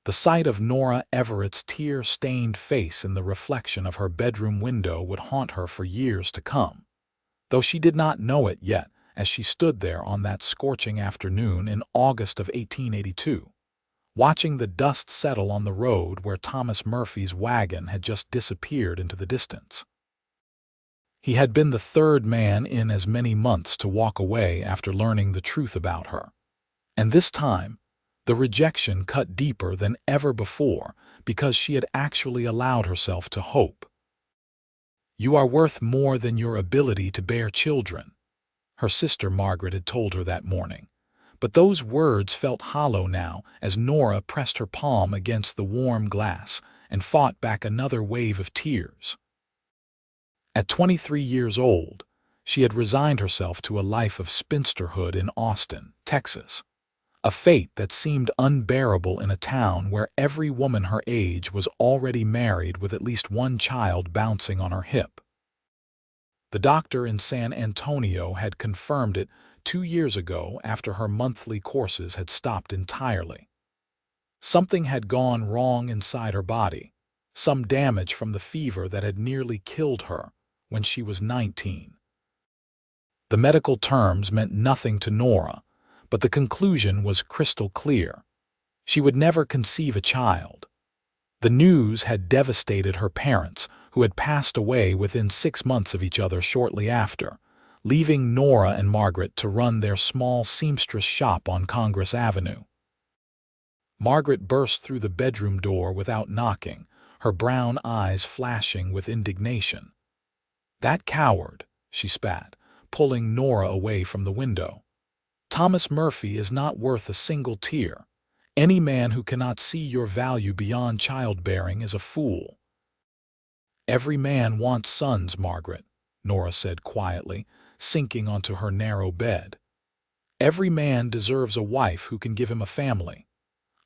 The sight of Nora Everett's tear-stained face in the reflection of her bedroom window would haunt her for years to come, though she did not know it yet as she stood there on that scorching afternoon in August of 1882, watching the dust settle on the road where Thomas Murphy's wagon had just disappeared into the distance. He had been the third man in as many months to walk away after learning the truth about her, and this time, the rejection cut deeper than ever before because she had actually allowed herself to hope. "You are worth more than your ability to bear children," her sister Margaret had told her that morning. But those words felt hollow now as Nora pressed her palm against the warm glass and fought back another wave of tears. At 23 years old, she had resigned herself to a life of spinsterhood in Austin, Texas. A fate that seemed unbearable in a town where every woman her age was already married with at least one child bouncing on her hip. The doctor in San Antonio had confirmed it 2 years ago after her monthly courses had stopped entirely. Something had gone wrong inside her body, some damage from the fever that had nearly killed her when she was 19. The medical terms meant nothing to Nora, but the conclusion was crystal clear. She would never conceive a child. The news had devastated her parents, who had passed away within 6 months of each other shortly after, leaving Nora and Margaret to run their small seamstress shop on Congress Avenue. Margaret burst through the bedroom door without knocking, her brown eyes flashing with indignation. "That coward," she spat, pulling Nora away from the window. "Thomas Murphy is not worth a single tear. Any man who cannot see your value beyond childbearing is a fool." "Every man wants sons, Margaret," Nora said quietly, sinking onto her narrow bed. "Every man deserves a wife who can give him a family.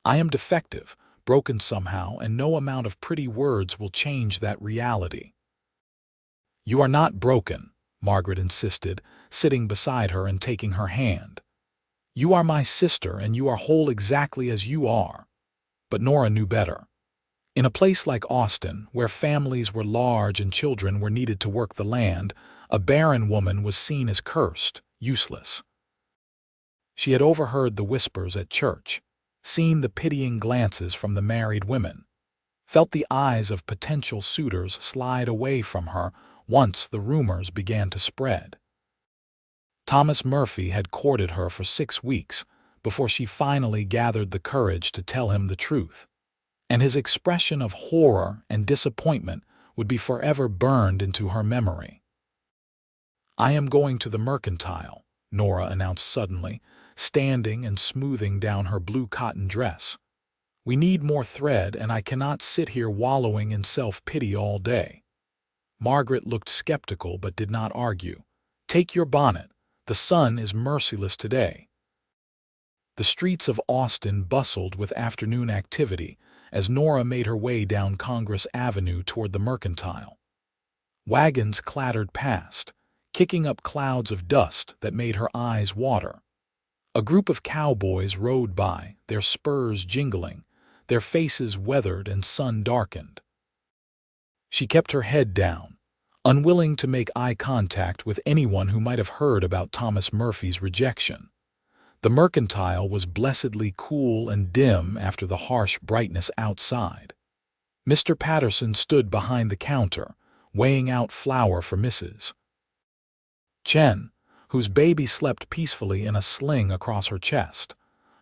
I am defective, broken somehow, and no amount of pretty words will change that reality." "You are not broken," Margaret insisted, sitting beside her and taking her hand. "You are my sister, and you are whole exactly as you are." But Nora knew better. In a place like Austin, where families were large and children were needed to work the land, a barren woman was seen as cursed, useless. She had overheard the whispers at church, seen the pitying glances from the married women, felt the eyes of potential suitors slide away from her once the rumors began to spread. Thomas Murphy had courted her for 6 weeks before she finally gathered the courage to tell him the truth, and his expression of horror and disappointment would be forever burned into her memory. "I am going to the mercantile," Nora announced suddenly, standing and smoothing down her blue cotton dress. "We need more thread, and I cannot sit here wallowing in self-pity all day." Margaret looked skeptical but did not argue. "Take your bonnet. The sun is merciless today." The streets of Austin bustled with afternoon activity as Nora made her way down Congress Avenue toward the mercantile. Wagons clattered past, kicking up clouds of dust that made her eyes water. A group of cowboys rode by, their spurs jingling, their faces weathered and sun-darkened. She kept her head down, unwilling to make eye contact with anyone who might have heard about Thomas Murphy's rejection. The mercantile was blessedly cool and dim after the harsh brightness outside. Mr. Patterson stood behind the counter, weighing out flour for Mrs. Chen, whose baby slept peacefully in a sling across her chest.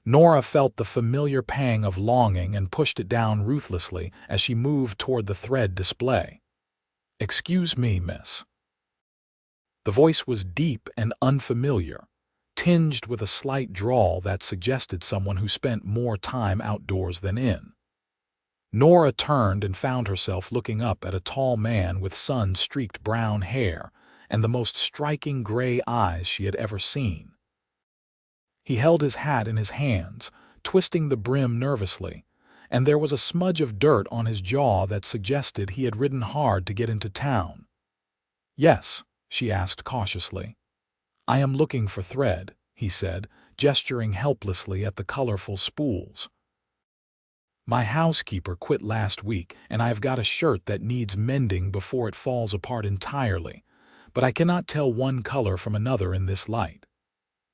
Nora felt the familiar pang of longing and pushed it down ruthlessly as she moved toward the thread display. "Excuse me, miss." The voice was deep and unfamiliar, tinged with a slight drawl that suggested someone who spent more time outdoors than in. Nora turned and found herself looking up at a tall man with sun-streaked brown hair and the most striking gray eyes she had ever seen. He held his hat in his hands, twisting the brim nervously, and there was a smudge of dirt on his jaw that suggested he had ridden hard to get into town. "Yes," she asked cautiously. "I am looking for thread," he said, gesturing helplessly at the colorful spools. My housekeeper quit last week, and I have got a shirt that needs mending before it falls apart entirely, but I cannot tell one color from another in this light."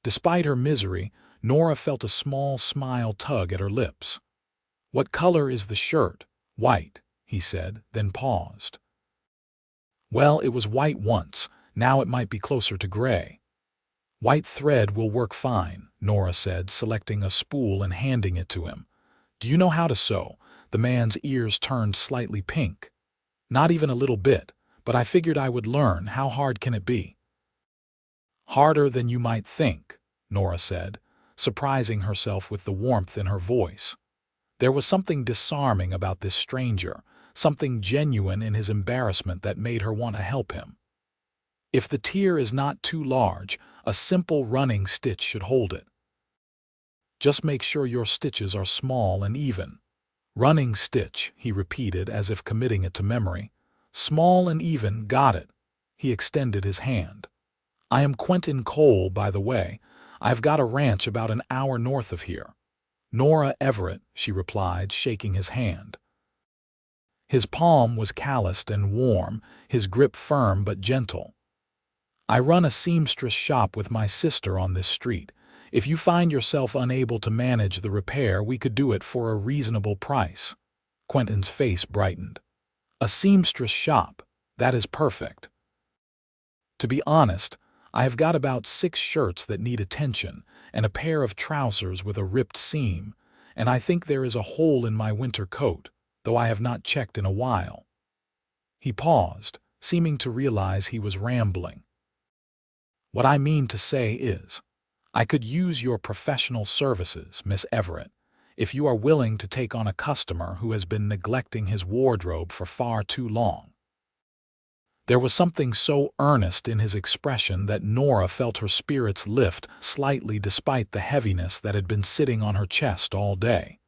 Despite her misery, Nora felt a small smile tug at her lips. "What color is the shirt?" "White," he said, then paused. "Well, it was white once. Now it might be closer to gray." "White thread will work fine," Nora said, selecting a spool and handing it to him. "Do you know how to sew?" The man's ears turned slightly pink. "Not even a little bit, but I figured I would learn. How hard can it be?" "Harder than you might think," Nora said, surprising herself with the warmth in her voice. There was something disarming about this stranger, something genuine in his embarrassment that made her want to help him. "If the tear is not too large, a simple running stitch should hold it. Just make sure your stitches are small and even." "Running stitch," he repeated as if committing it to memory. "Small and even, got it." He extended his hand. "I am Quentin Cole, by the way. I've got a ranch about an hour north of here." "Nora Everett," she replied, shaking his hand. His palm was calloused and warm, his grip firm but gentle. "I run a seamstress shop with my sister on this street. If you find yourself unable to manage the repair, we could do it for a reasonable price." Quentin's face brightened. "A seamstress shop, that is perfect. To be honest, I have got about 6 shirts that need attention, and a pair of trousers with a ripped seam, and I think there is a hole in my winter coat, though I have not checked in a while." He paused, seeming to realize he was rambling. "What I mean to say is, I could use your professional services, Miss Everett, if you are willing to take on a customer who has been neglecting his wardrobe for far too long." There was something so earnest in his expression that Nora felt her spirits lift slightly despite the heaviness that had been sitting on her chest all day.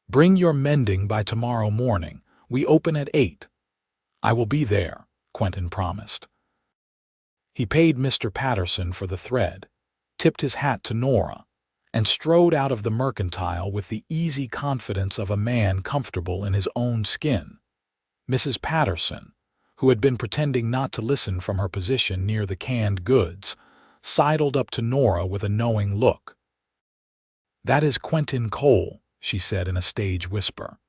"Bring your mending by tomorrow morning. We open at 8. "I will be there," Quentin promised. He paid Mr. Patterson for the thread, tipped his hat to Nora, and strode out of the mercantile with the easy confidence of a man comfortable in his own skin. Mrs. Patterson, who had been pretending not to listen from her position near the canned goods, sidled up to Nora with a knowing look. "That is Quentin Cole," she said in a stage whisper.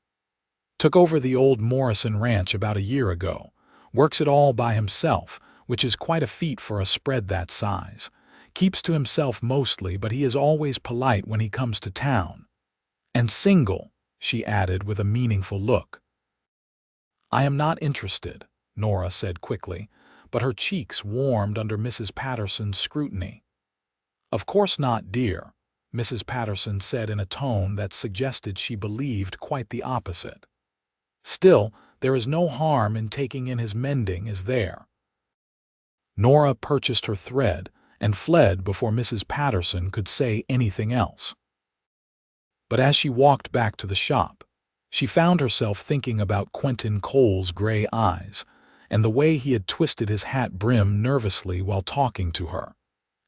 "Took over the old Morrison ranch about a year ago. Works it all by himself, which is quite a feat for a spread that size. Keeps to himself mostly, but he is always polite when he comes to town. And single," she added with a meaningful look. "I am not interested," Nora said quickly, but her cheeks warmed under Mrs. Patterson's scrutiny. "Of course not, dear," Mrs. Patterson said in a tone that suggested she believed quite the opposite. "Still, there is no harm in taking in his mending, is there?" Nora purchased her thread and fled before Mrs. Patterson could say anything else. But as she walked back to the shop, she found herself thinking about Quentin Cole's gray eyes and the way he had twisted his hat brim nervously while talking to her,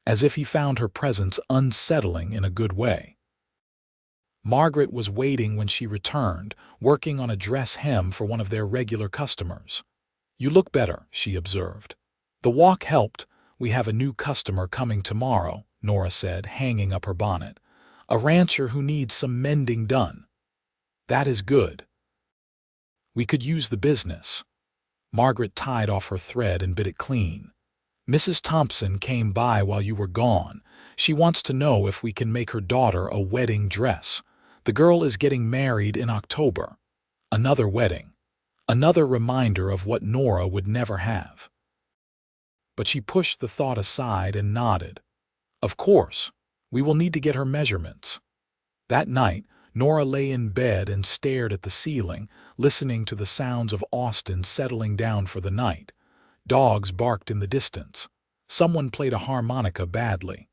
as if he found her presence unsettling in a good way. Margaret was waiting when she returned, working on a dress hem for one of their regular customers. "You look better," she observed. "The walk helped. We have a new customer coming tomorrow," Nora said, hanging up her bonnet. "A rancher who needs some mending done." "That is good. We could use the business." Margaret tied off her thread and bit it clean. "Mrs. Thompson came by while you were gone. She wants to know if we can make her daughter a wedding dress. The girl is getting married in October. Another wedding. Another reminder of what Nora would never have." But she pushed the thought aside and nodded. "Of course, we will need to get her measurements." That night, Nora lay in bed and stared at the ceiling, listening to the sounds of Austin settling down for the night. Dogs barked in the distance. Someone played a harmonica badly.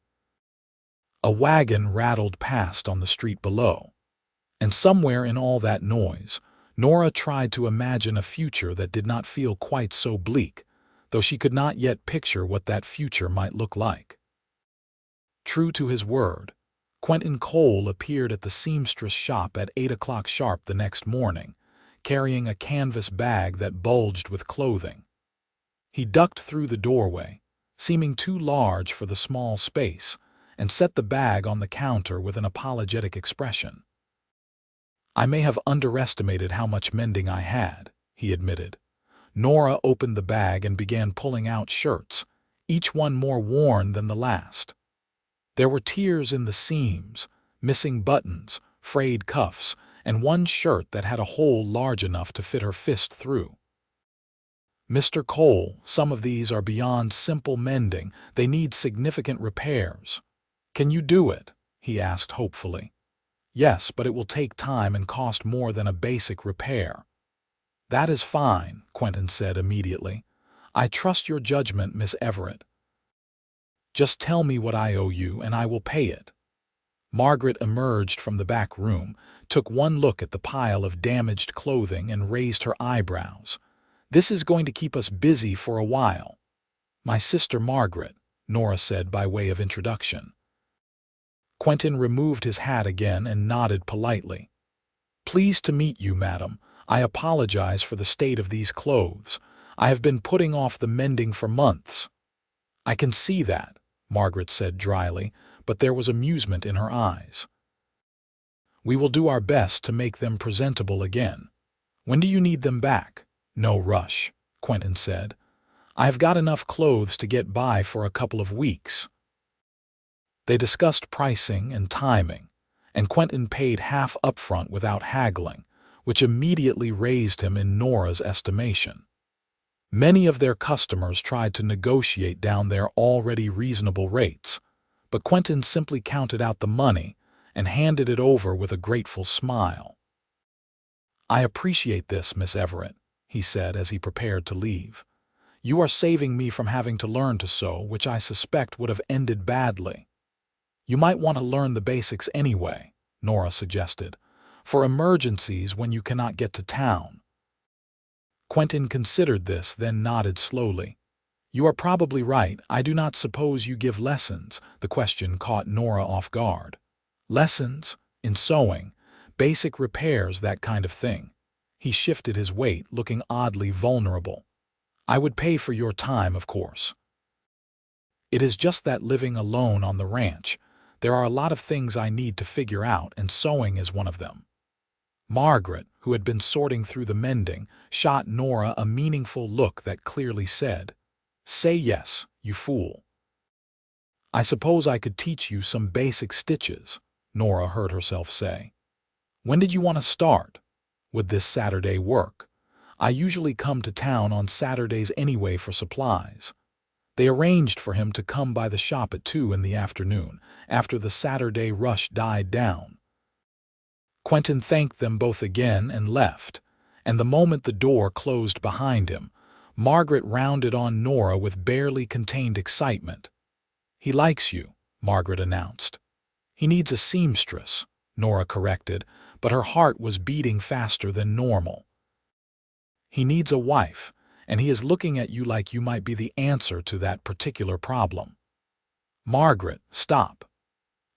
A wagon rattled past on the street below. And somewhere in all that noise, Nora tried to imagine a future that did not feel quite so bleak, though she could not yet picture what that future might look like. True to his word, Quentin Cole appeared at the seamstress shop at 8 o'clock sharp the next morning, carrying a canvas bag that bulged with clothing. He ducked through the doorway, seeming too large for the small space, and set the bag on the counter with an apologetic expression. "I may have underestimated how much mending I had," he admitted. Nora opened the bag and began pulling out shirts, each one more worn than the last. There were tears in the seams, missing buttons, frayed cuffs, and one shirt that had a hole large enough to fit her fist through. "Mr. Cole, some of these are beyond simple mending. They need significant repairs. Can you do it?" he asked hopefully. "Yes, but it will take time and cost more than a basic repair." "That is fine," Quentin said immediately. "I trust your judgment, Miss Everett. Just tell me what I owe you and I will pay it." Margaret emerged from the back room, took one look at the pile of damaged clothing and raised her eyebrows. "This is going to keep us busy for a while." "My sister Margaret," Nora said by way of introduction. Quentin removed his hat again and nodded politely. "Pleased to meet you, madam. I apologize for the state of these clothes. I have been putting off the mending for months." "I can see that," Margaret said dryly, but there was amusement in her eyes. "We will do our best to make them presentable again. When do you need them back?" "No rush," Quentin said. "I have got enough clothes to get by for a couple of weeks." They discussed pricing and timing, and Quentin paid half upfront without haggling, which immediately raised him in Nora's estimation. Many of their customers tried to negotiate down their already reasonable rates, but Quentin simply counted out the money and handed it over with a grateful smile. "I appreciate this, Miss Everett," he said as he prepared to leave. "You are saving me from having to learn to sew, which I suspect would have ended badly." "You might want to learn the basics anyway," Nora suggested, "for emergencies when you cannot get to town." Quentin considered this, then nodded slowly. "You are probably right. I do not suppose you give lessons." The question caught Nora off guard. "Lessons? In sewing? Basic repairs, that kind of thing?" He shifted his weight, looking oddly vulnerable. "I would pay for your time, of course. It is just that living alone on the ranch, there are a lot of things I need to figure out, and sewing is one of them." Margaret, who had been sorting through the mending, shot Nora a meaningful look that clearly said, "Say yes, you fool." "I suppose I could teach you some basic stitches," Nora heard herself say. "When did you want to start? Would this Saturday work? I usually come to town on Saturdays anyway for supplies." They arranged for him to come by the shop at 2 in the afternoon, after the Saturday rush died down. Quentin thanked them both again and left, and the moment the door closed behind him, Margaret rounded on Nora with barely contained excitement. "He likes you," Margaret announced. "He needs a seamstress," Nora corrected, but her heart was beating faster than normal. "He needs a wife, and he is looking at you like you might be the answer to that particular problem." "Margaret, stop."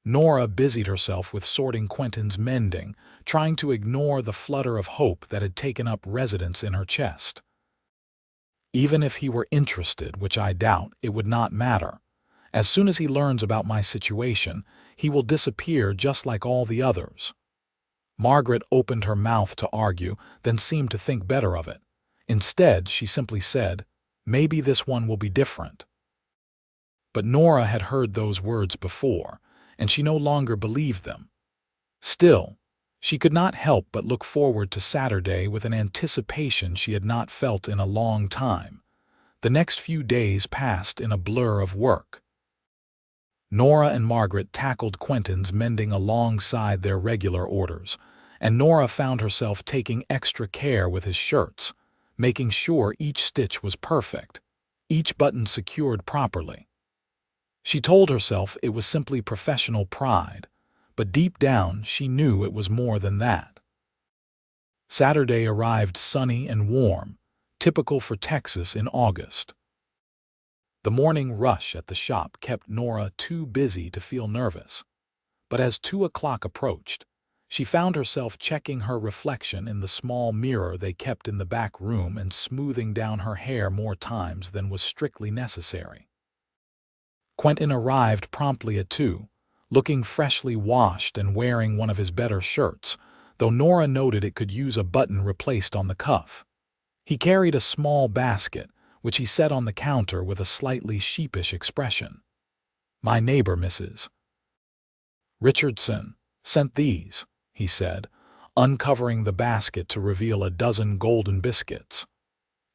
Nora busied herself with sorting Quentin's mending, trying to ignore the flutter of hope that had taken up residence in her chest. "Even if he were interested, which I doubt, it would not matter. As soon as he learns about my situation, he will disappear just like all the others." Margaret opened her mouth to argue, then seemed to think better of it. Instead, she simply said, "Maybe this one will be different." But Nora had heard those words before, and she no longer believed them. Still, she could not help but look forward to Saturday with an anticipation she had not felt in a long time. The next few days passed in a blur of work. Nora and Margaret tackled Quentin's mending alongside their regular orders, and Nora found herself taking extra care with his shirts, making sure each stitch was perfect, each button secured properly. She told herself it was simply professional pride, but deep down she knew it was more than that. Saturday arrived sunny and warm, typical for Texas in August. The morning rush at the shop kept Nora too busy to feel nervous, But as 2 o'clock approached, she found herself checking her reflection in the small mirror they kept in the back room and smoothing down her hair more times than was strictly necessary. Quentin arrived promptly at 2, looking freshly washed and wearing one of his better shirts, though Nora noted it could use a button replaced on the cuff. He carried a small basket, which he set on the counter with a slightly sheepish expression. "My neighbor, Mrs. Richardson, sent these," he said, uncovering the basket to reveal a dozen golden biscuits.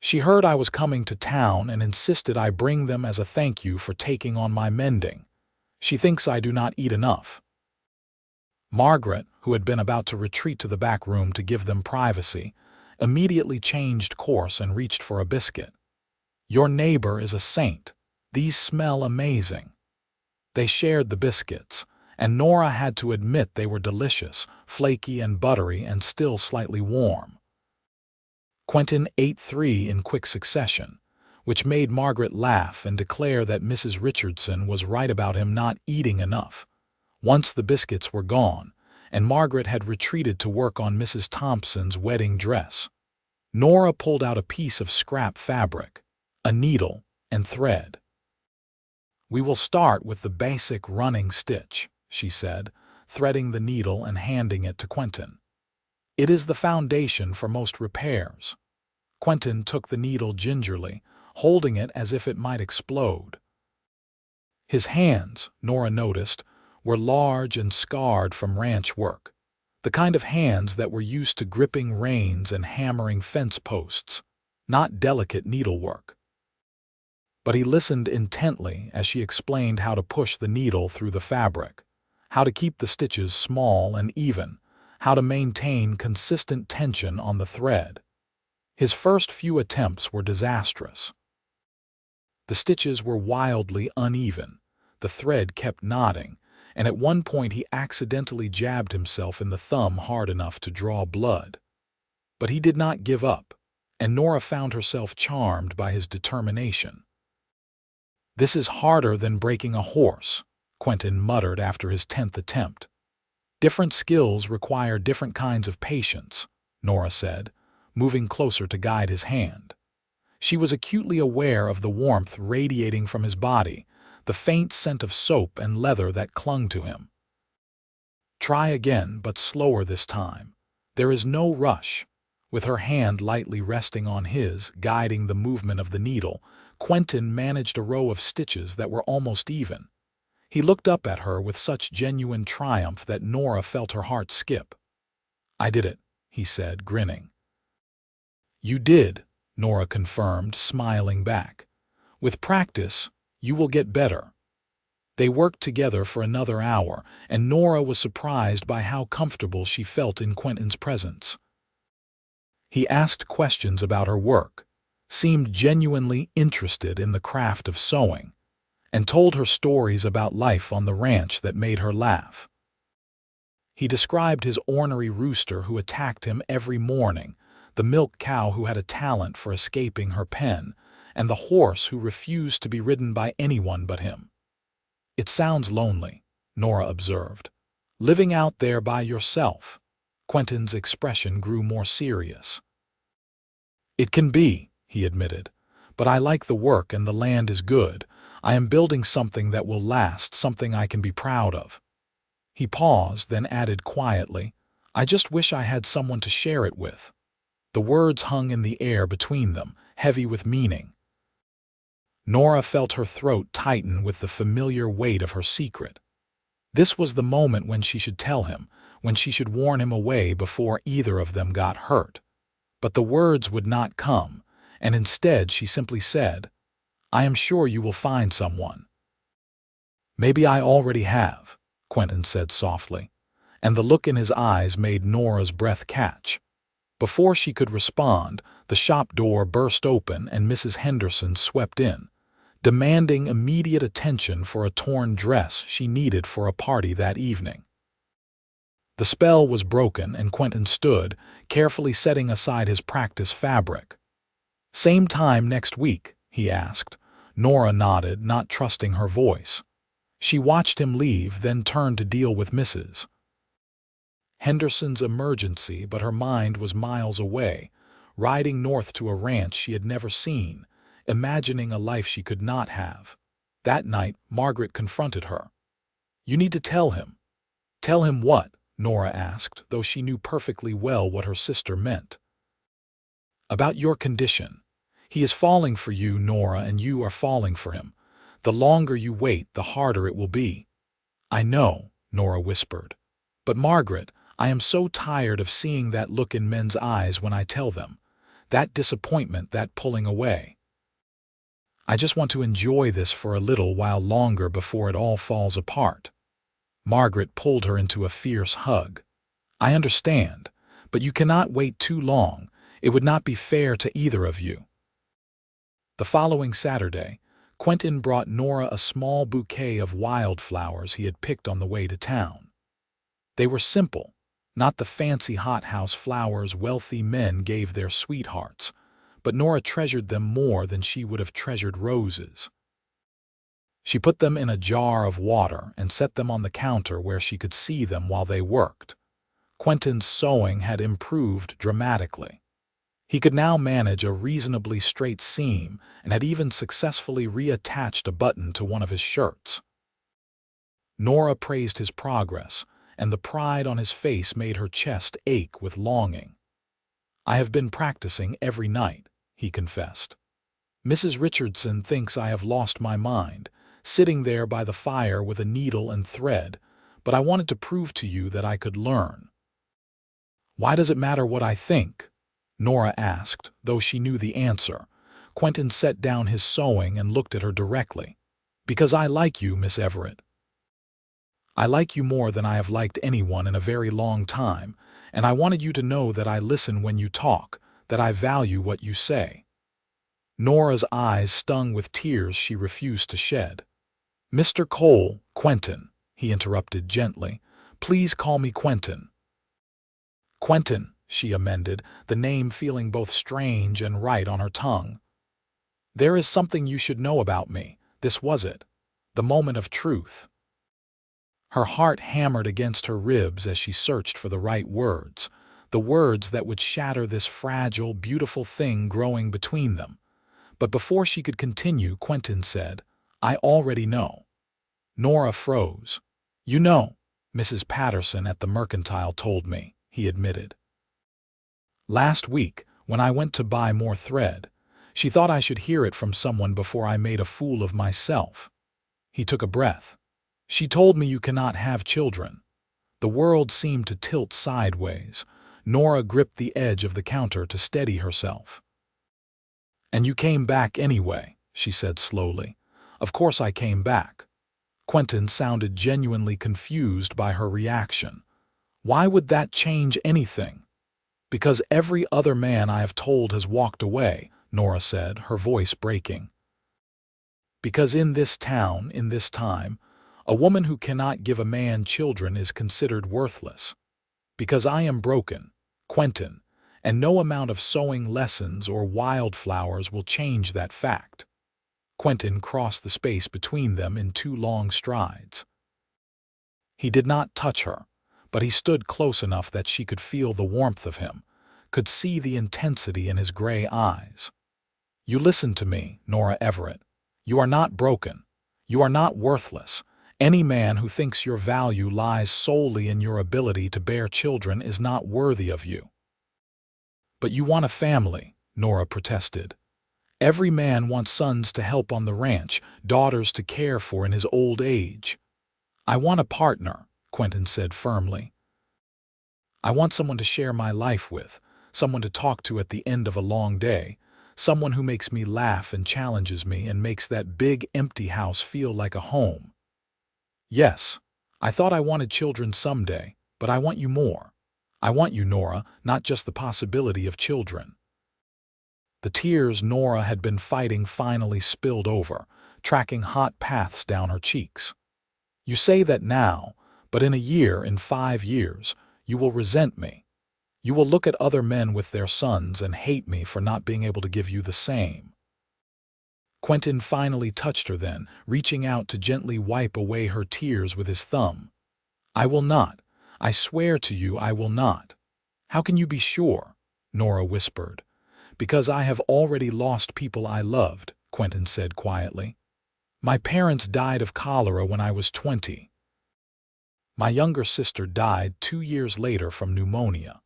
"She heard I was coming to town and insisted I bring them as a thank you for taking on my mending. She thinks I do not eat enough." Margaret, who had been about to retreat to the back room to give them privacy, immediately changed course and reached for a biscuit. "Your neighbor is a saint. These smell amazing." They shared the biscuits, and Nora had to admit they were delicious, flaky and buttery and still slightly warm. Quentin ate 3 in quick succession, which made Margaret laugh and declare that Mrs. Richardson was right about him not eating enough. Once the biscuits were gone, and Margaret had retreated to work on Mrs. Thompson's wedding dress, Nora pulled out a piece of scrap fabric, a needle, and thread. "We will start with the basic running stitch," she said, threading the needle and handing it to Quentin. "It is the foundation for most repairs." Quentin took the needle gingerly, holding it as if it might explode. His hands, Nora noticed, were large and scarred from ranch work, the kind of hands that were used to gripping reins and hammering fence posts, not delicate needlework. But he listened intently as she explained how to push the needle through the fabric, how to keep the stitches small and even, how to maintain consistent tension on the thread. His first few attempts were disastrous. The stitches were wildly uneven, the thread kept knotting, and at one point he accidentally jabbed himself in the thumb hard enough to draw blood. But he did not give up, and Nora found herself charmed by his determination. "This is harder than breaking a horse," Quentin muttered after his 10th attempt. "Different skills require different kinds of patience," Nora said, moving closer to guide his hand. She was acutely aware of the warmth radiating from his body, the faint scent of soap and leather that clung to him. "Try again, but slower this time. There is no rush." With her hand lightly resting on his, guiding the movement of the needle, Quentin managed a row of stitches that were almost even. He looked up at her with such genuine triumph that Nora felt her heart skip. "I did it," he said, grinning. "You did," Nora confirmed, smiling back. "With practice, you will get better." They worked together for another hour, and Nora was surprised by how comfortable she felt in Quentin's presence. He asked questions about her work, seemed genuinely interested in the craft of sewing, and told her stories about life on the ranch that made her laugh. He described his ornery rooster who attacked him every morning, the milk cow who had a talent for escaping her pen, and the horse who refused to be ridden by anyone but him. "It sounds lonely," Nora observed. "Living out there by yourself." Quentin's expression grew more serious. "It can be," he admitted, "but I like the work and the land is good. I am building something that will last, something I can be proud of." He paused, then added quietly, "I just wish I had someone to share it with." The words hung in the air between them, heavy with meaning. Nora felt her throat tighten with the familiar weight of her secret. This was the moment when she should tell him, when she should warn him away before either of them got hurt. But the words would not come, and instead she simply said, "I am sure you will find someone." "Maybe I already have," Quentin said softly, and the look in his eyes made Nora's breath catch. Before she could respond, the shop door burst open and Mrs. Henderson swept in, demanding immediate attention for a torn dress she needed for a party that evening. The spell was broken and Quentin stood, carefully setting aside his practice fabric. "Same time next week?" he asked. Nora nodded, not trusting her voice. She watched him leave, then turned to deal with Mrs. Henderson's emergency, but her mind was miles away, riding north to a ranch she had never seen, imagining a life she could not have. That night, Margaret confronted her. "You need to tell him." "Tell him what?" Nora asked, though she knew perfectly well what her sister meant. "About your condition. He is falling for you, Nora, and you are falling for him. The longer you wait, the harder it will be." "I know," Nora whispered. "But Margaret, I am so tired of seeing that look in men's eyes when I tell them. That disappointment, that pulling away. I just want to enjoy this for a little while longer before it all falls apart." Margaret pulled her into a fierce hug. "I understand, but you cannot wait too long. It would not be fair to either of you." The following Saturday, Quentin brought Nora a small bouquet of wildflowers he had picked on the way to town. They were simple, not the fancy hothouse flowers wealthy men gave their sweethearts, but Nora treasured them more than she would have treasured roses. She put them in a jar of water and set them on the counter where she could see them while they worked. Quentin's sewing had improved dramatically. He could now manage a reasonably straight seam and had even successfully reattached a button to one of his shirts. Nora praised his progress, and the pride on his face made her chest ache with longing. "I have been practicing every night," he confessed. "Mrs. Richardson thinks I have lost my mind, sitting there by the fire with a needle and thread, but I wanted to prove to you that I could learn." "Why does it matter what I think?" Nora asked, though she knew the answer. Quentin set down his sewing and looked at her directly. "Because I like you, Miss Everett. I like you more than I have liked anyone in a very long time, and I wanted you to know that I listen when you talk, that I value what you say." Nora's eyes stung with tears she refused to shed. "Mr. Cole, Quentin," he interrupted gently. "Please call me Quentin." "Quentin," she amended, the name feeling both strange and right on her tongue. "There is something you should know about me." This was it, the moment of truth. Her heart hammered against her ribs as she searched for the right words, the words that would shatter this fragile, beautiful thing growing between them. But before she could continue, Quentin said, "I already know." Nora froze. "You know, Mrs. Patterson at the Mercantile told me," he admitted. "Last week, when I went to buy more thread, she thought I should hear it from someone before I made a fool of myself." He took a breath. "She told me you cannot have children." The world seemed to tilt sideways. Nora gripped the edge of the counter to steady herself. "And you came back anyway," she said slowly. "Of course I came back." Quentin sounded genuinely confused by her reaction. "Why would that change anything?" "Because every other man I have told has walked away," Nora said, her voice breaking. "Because in this town, in this time, a woman who cannot give a man children is considered worthless. Because I am broken, Quentin, and no amount of sewing lessons or wildflowers will change that fact." Quentin crossed the space between them in 2 long strides. He did not touch her, but he stood close enough that she could feel the warmth of him, could see the intensity in his gray eyes. "You listen to me, Nora Everett. You are not broken. You are not worthless. Any man who thinks your value lies solely in your ability to bear children is not worthy of you." "But you want a family," Nora protested. "Every man wants sons to help on the ranch, daughters to care for in his old age." "I want a partner," Quentin said firmly. "I want someone to share my life with, someone to talk to at the end of a long day, someone who makes me laugh and challenges me and makes that big empty house feel like a home. Yes, I thought I wanted children someday, but I want you more. I want you, Nora, not just the possibility of children." The tears Nora had been fighting finally spilled over, tracking hot paths down her cheeks. "You say that now, but in a year, in 5 years, you will resent me. You will look at other men with their sons and hate me for not being able to give you the same." Quentin finally touched her then, reaching out to gently wipe away her tears with his thumb. "I will not. I swear to you I will not." "How can you be sure?" Nora whispered. "Because I have already lost people I loved," Quentin said quietly. "My parents died of cholera when I was 20. My younger sister died 2 years later from pneumonia.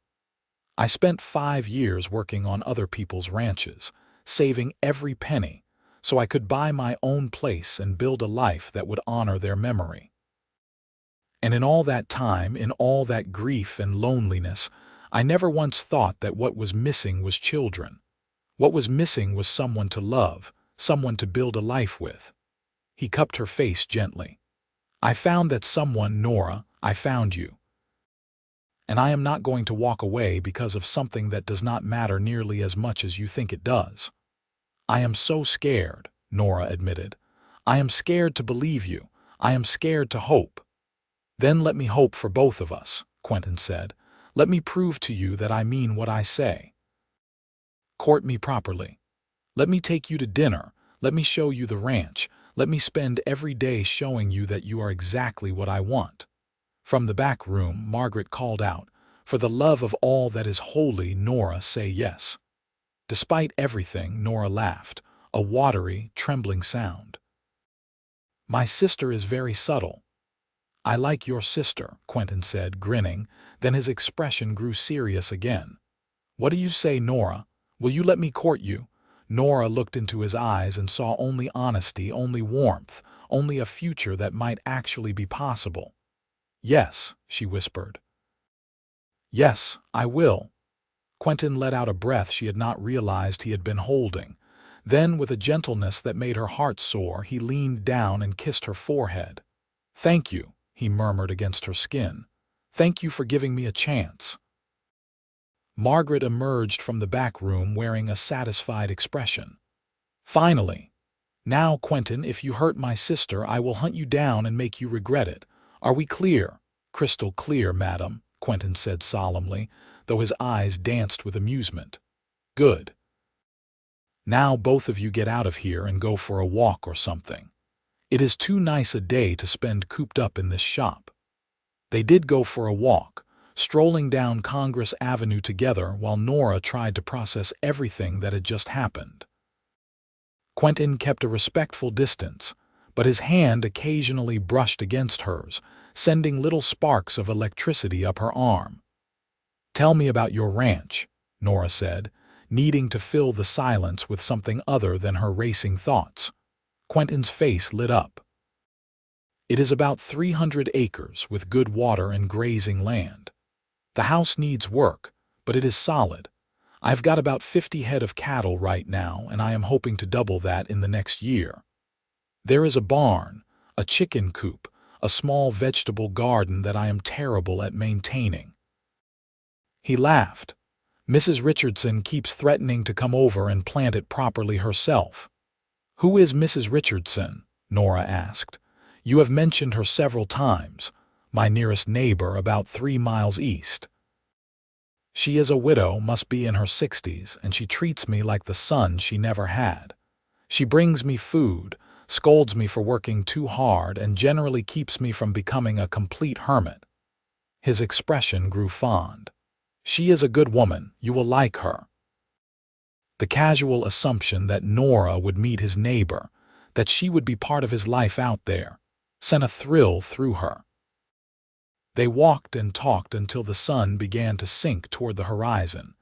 I spent 5 years working on other people's ranches, saving every penny, so I could buy my own place and build a life that would honor their memory. And in all that time, in all that grief and loneliness, I never once thought that what was missing was children. What was missing was someone to love, someone to build a life with." He cupped her face gently. "I found that someone, Nora. I found you. And I am not going to walk away because of something that does not matter nearly as much as you think it does." "I am so scared," Nora admitted. "I am scared to believe you. I am scared to hope." "Then let me hope for both of us," Quentin said. "Let me prove to you that I mean what I say. Court me properly. Let me take you to dinner. Let me show you the ranch. Let me spend every day showing you that you are exactly what I want." From the back room, Margaret called out, "For the love of all that is holy, Nora, say yes." Despite everything, Nora laughed, a watery, trembling sound. "My sister is very subtle." "I like your sister," Quentin said, grinning. Then his expression grew serious again. "What do you say, Nora? Will you let me court you?" Nora looked into his eyes and saw only honesty, only warmth, only a future that might actually be possible. "Yes," she whispered. "Yes, I will." Quentin let out a breath she had not realized he had been holding. Then, with a gentleness that made her heart soar, he leaned down and kissed her forehead. "Thank you," he murmured against her skin. "Thank you for giving me a chance." Margaret emerged from the back room wearing a satisfied expression. "Finally. Now, Quentin, if you hurt my sister, I will hunt you down and make you regret it. Are we clear?" "Crystal clear, madam," Quentin said solemnly, though his eyes danced with amusement. "Good. Now both of you get out of here and go for a walk or something. It is too nice a day to spend cooped up in this shop." They did go for a walk, strolling down Congress Avenue together while Nora tried to process everything that had just happened. Quentin kept a respectful distance, but his hand occasionally brushed against hers, sending little sparks of electricity up her arm. "Tell me about your ranch," Nora said, needing to fill the silence with something other than her racing thoughts. Quentin's face lit up. "It is about 300 acres with good water and grazing land. The house needs work, but it is solid. I've got about 50 head of cattle right now, and I am hoping to double that in the next year. There is a barn, a chicken coop, a small vegetable garden that I am terrible at maintaining." He laughed. "Mrs. Richardson keeps threatening to come over and plant it properly herself." "Who is Mrs. Richardson?" Nora asked. "You have mentioned her several times. My nearest neighbor, about 3 miles east." "She is a widow, must be in her 60s, and she treats me like the son she never had. She brings me food, scolds me for working too hard, and generally keeps me from becoming a complete hermit." His expression grew fond. "She is a good woman. You will like her." The casual assumption that Nora would meet his neighbor, that she would be part of his life out there, sent a thrill through her. They walked and talked until the sun began to sink toward the horizon,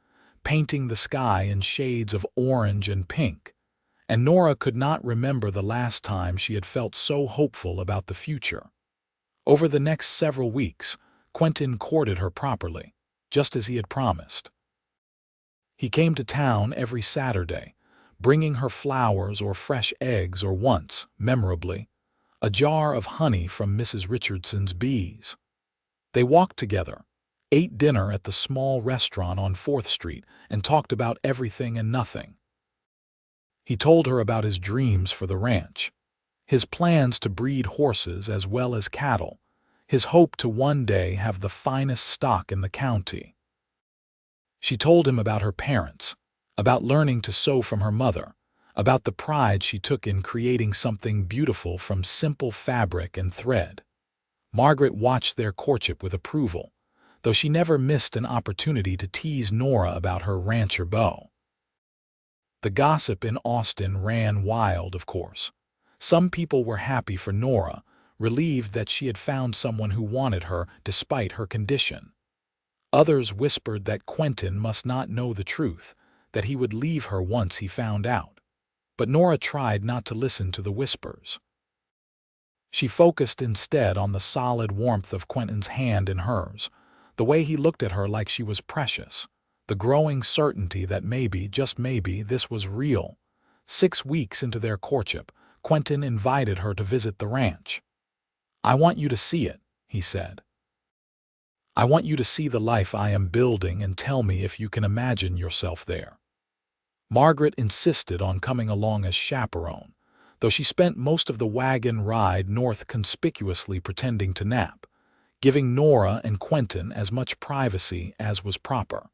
painting the sky in shades of orange and pink, and Nora could not remember the last time she had felt so hopeful about the future. Over the next several weeks, Quentin courted her properly, just as he had promised. He came to town every Saturday, bringing her flowers or fresh eggs or once, memorably, a jar of honey from Mrs. Richardson's bees. They walked together, ate dinner at the small restaurant on 4th Street, and talked about everything and nothing. He told her about his dreams for the ranch, his plans to breed horses as well as cattle, his hope to one day have the finest stock in the county. She told him about her parents, about learning to sew from her mother, about the pride she took in creating something beautiful from simple fabric and thread. Margaret watched their courtship with approval, though she never missed an opportunity to tease Nora about her rancher beau. The gossip in Austin ran wild, of course. Some people were happy for Nora, relieved that she had found someone who wanted her despite her condition. Others whispered that Quentin must not know the truth, that he would leave her once he found out. But Nora tried not to listen to the whispers. She focused instead on the solid warmth of Quentin's hand in hers, the way he looked at her like she was precious, the growing certainty that maybe, just maybe, this was real. 6 weeks into their courtship, Quentin invited her to visit the ranch. "I want you to see it," he said. "I want you to see the life I am building and tell me if you can imagine yourself there." Margaret insisted on coming along as chaperone, though she spent most of the wagon ride north conspicuously pretending to nap, giving Nora and Quentin as much privacy as was proper.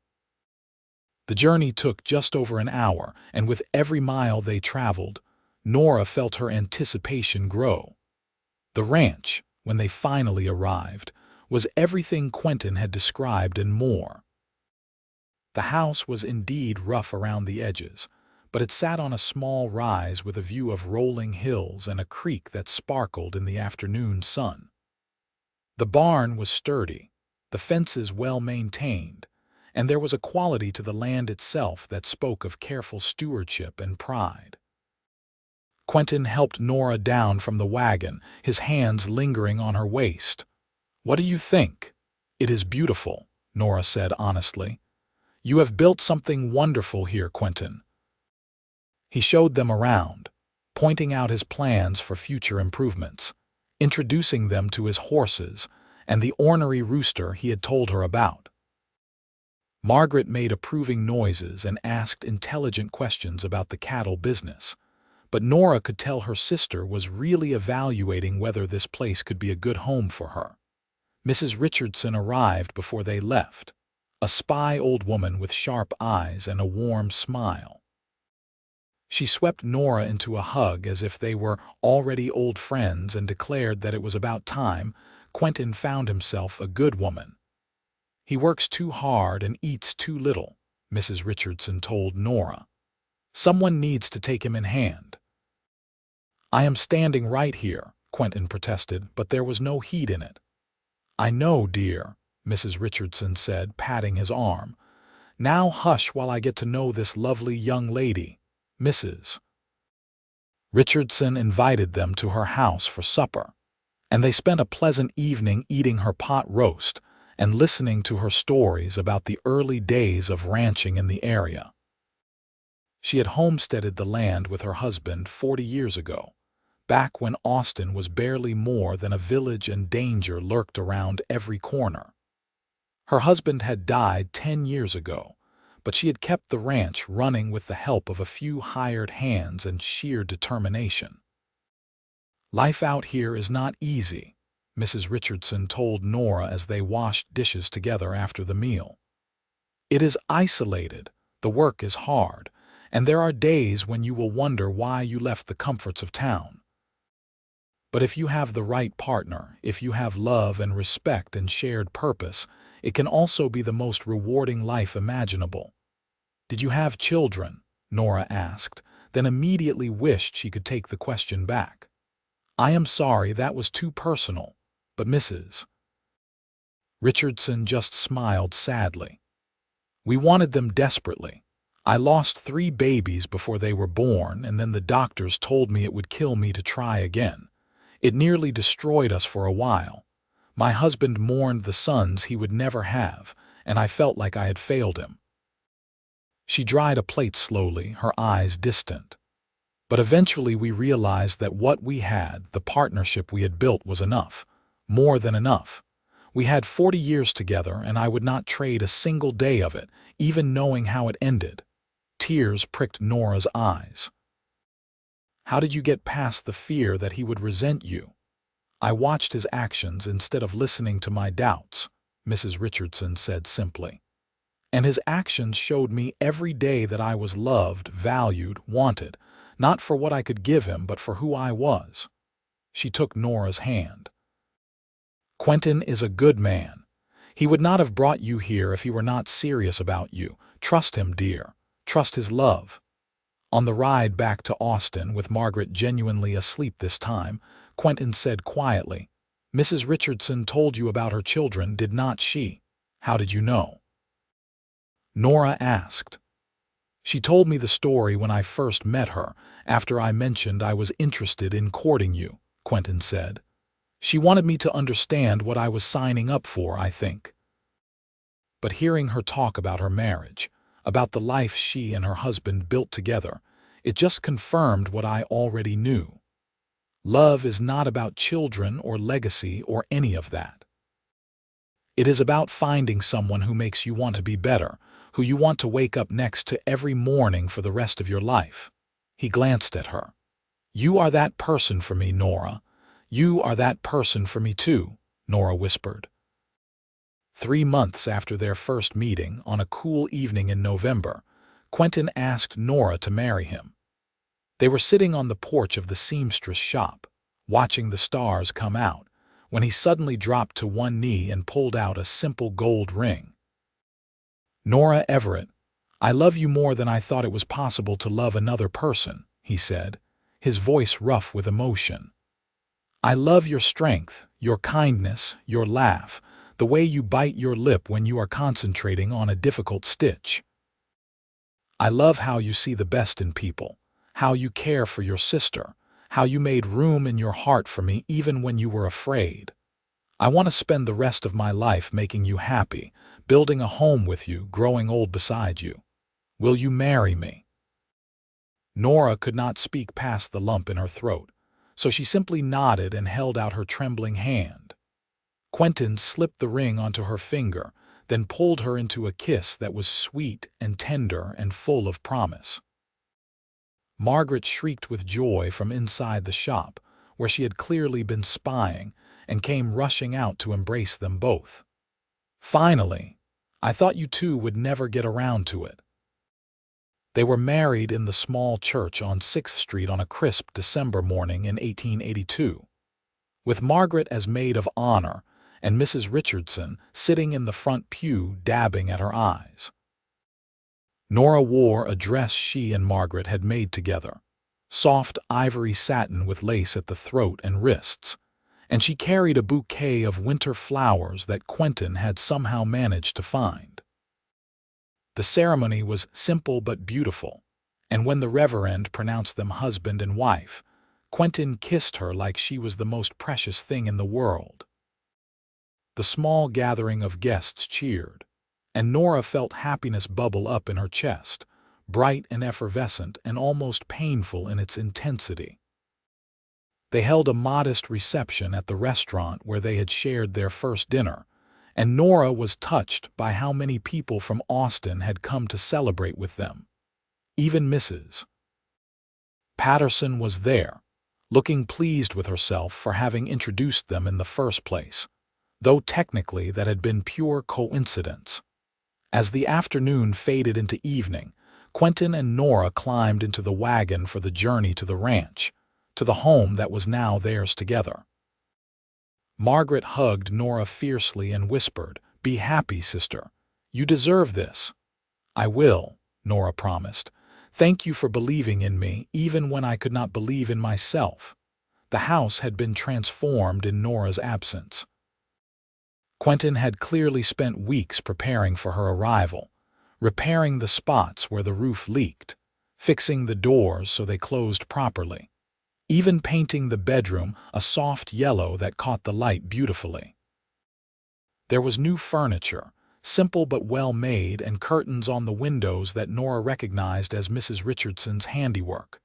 The journey took just over an hour, and with every mile they traveled, Nora felt her anticipation grow. The ranch, when they finally arrived, was everything Quentin had described and more. The house was indeed rough around the edges, but it sat on a small rise with a view of rolling hills and a creek that sparkled in the afternoon sun. The barn was sturdy, the fences well maintained, and there was a quality to the land itself that spoke of careful stewardship and pride. Quentin helped Nora down from the wagon, his hands lingering on her waist. "What do you think?" "It is beautiful," Nora said honestly. "You have built something wonderful here, Quentin." He showed them around, pointing out his plans for future improvements, introducing them to his horses and the ornery rooster he had told her about. Margaret made approving noises and asked intelligent questions about the cattle business, but Nora could tell her sister was really evaluating whether this place could be a good home for her. Mrs. Richardson arrived before they left, a spry old woman with sharp eyes and a warm smile. She swept Nora into a hug as if they were already old friends and declared that it was about time Quentin found himself a good woman. "He works too hard and eats too little," Mrs. Richardson told Nora. "Someone needs to take him in hand." "I am standing right here," Quentin protested, but there was no heat in it. "I know, dear," Mrs. Richardson said, patting his arm. "Now hush while I get to know this lovely young lady, Mrs." Richardson invited them to her house for supper, and they spent a pleasant evening eating her pot roast and listening to her stories about the early days of ranching in the area. She had homesteaded the land with her husband 40 years ago, back when Austin was barely more than a village and danger lurked around every corner. Her husband had died 10 years ago, but she had kept the ranch running with the help of a few hired hands and sheer determination. "Life out here is not easy," Mrs. Richardson told Nora as they washed dishes together after the meal. "It is isolated, the work is hard, and there are days when you will wonder why you left the comforts of town. But if you have the right partner, if you have love and respect and shared purpose, it can also be the most rewarding life imaginable." "Did you have children?" Nora asked, then immediately wished she could take the question back. "I am sorry, that was too personal, but Mrs. Richardson just smiled sadly. "We wanted them desperately. I lost 3 babies before they were born, and then the doctors told me it would kill me to try again. It nearly destroyed us for a while. My husband mourned the sons he would never have, and I felt like I had failed him." She dried a plate slowly, her eyes distant. "But eventually we realized that what we had, the partnership we had built, was enough. More than enough. We had 40 years together, and I would not trade a single day of it, even knowing how it ended." Tears pricked Nora's eyes. "How did you get past the fear that he would resent you?" "I watched his actions instead of listening to my doubts," Mrs. Richardson said simply. "And his actions showed me every day that I was loved, valued, wanted, Not for what I could give him, but for who I was. She took Nora's hand. Quentin is a good man. He would not have brought you here if he were not serious about you. Trust him, dear. Trust his love. On the ride back to Austin, with Margaret genuinely asleep this time, Quentin said quietly, "Mrs. Richardson told you about her children, did not she? How did you know?" Nora asked. "She told me the story when I first met her, after I mentioned I was interested in courting you," Quentin said. "She wanted me to understand what I was signing up for, I think." But hearing her talk about her marriage, about the life she and her husband built together, it just confirmed what I already knew. Love is not about children or legacy or any of that. It is about finding someone who makes you want to be better, who you want to wake up next to every morning for the rest of your life. He glanced at her. "You are that person for me, Nora. You are that person for me too," Nora whispered. 3 months after their first meeting, on a cool evening in November, Quentin asked Nora to marry him. They were sitting on the porch of the seamstress shop, watching the stars come out, when he suddenly dropped to one knee and pulled out a simple gold ring. "Nora Everett, I love you more than I thought it was possible to love another person," he said, his voice rough with emotion. "I love your strength, your kindness, your laugh, the way you bite your lip when you are concentrating on a difficult stitch. I love how you see the best in people, how you care for your sister, how you made room in your heart for me even when you were afraid. I want to spend the rest of my life making you happy, building a home with you, growing old beside you. Will you marry me?" Nora could not speak past the lump in her throat, so she simply nodded and held out her trembling hand. Quentin slipped the ring onto her finger, then pulled her into a kiss that was sweet and tender and full of promise. Margaret shrieked with joy from inside the shop, where she had clearly been spying, and came rushing out to embrace them both. "Finally! I thought you two would never get around to it." They were married in the small church on 6th Street on a crisp December morning in 1882, with Margaret as maid of honor and Mrs. Richardson sitting in the front pew dabbing at her eyes. Nora wore a dress she and Margaret had made together, soft ivory satin with lace at the throat and wrists, and she carried a bouquet of winter flowers that Quentin had somehow managed to find. The ceremony was simple but beautiful, and when the Reverend pronounced them husband and wife, Quentin kissed her like she was the most precious thing in the world. The small gathering of guests cheered, and Nora felt happiness bubble up in her chest, bright and effervescent and almost painful in its intensity. They held a modest reception at the restaurant where they had shared their first dinner, and Nora was touched by how many people from Austin had come to celebrate with them. Even Mrs. Patterson was there, looking pleased with herself for having introduced them in the first place, though technically that had been pure coincidence. As the afternoon faded into evening, Quentin and Nora climbed into the wagon for the journey to the ranch, to the home that was now theirs together. Margaret hugged Nora fiercely and whispered, "Be happy, sister. You deserve this." "I will," Nora promised. "Thank you for believing in me, even when I could not believe in myself." The house had been transformed in Nora's absence. Quentin had clearly spent weeks preparing for her arrival, repairing the spots where the roof leaked, fixing the doors so they closed properly, even painting the bedroom a soft yellow that caught the light beautifully. There was new furniture, simple but well made, and curtains on the windows that Nora recognized as Mrs. Richardson's handiwork.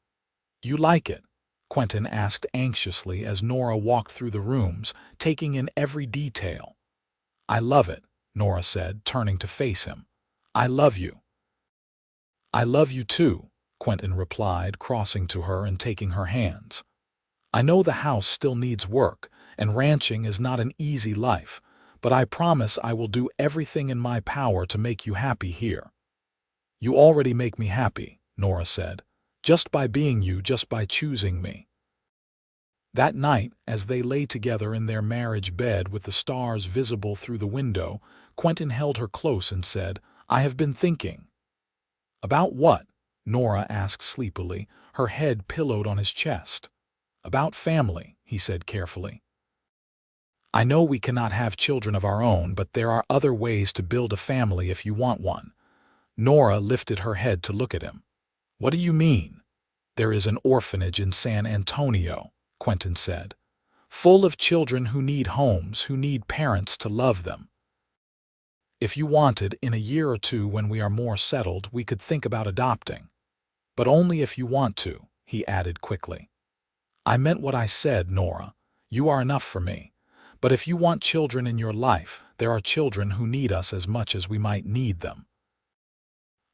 "You like it?" Quentin asked anxiously as Nora walked through the rooms, taking in every detail. "I love it," Nora said, turning to face him. "I love you." "I love you too," Quentin replied, crossing to her and taking her hands. "I know the house still needs work, and ranching is not an easy life, but I promise I will do everything in my power to make you happy here." "You already make me happy," Nora said. Just by being you, just by choosing me." That night, as they lay together in their marriage bed with the stars visible through the window, Quentin held her close and said, "I have been thinking." "About what?" Nora asked sleepily, her head pillowed on his chest. "About family," he said carefully. "I know we cannot have children of our own, but there are other ways to build a family if you want one." Nora lifted her head to look at him. "What do you mean?" "There is an orphanage in San Antonio," Quentin said, "full of children who need homes, who need parents to love them. If you wanted, in a year or two when we are more settled, we could think about adopting. But only if you want to," he added quickly. "I meant what I said, Nora. You are enough for me. But if you want children in your life, there are children who need us as much as we might need them."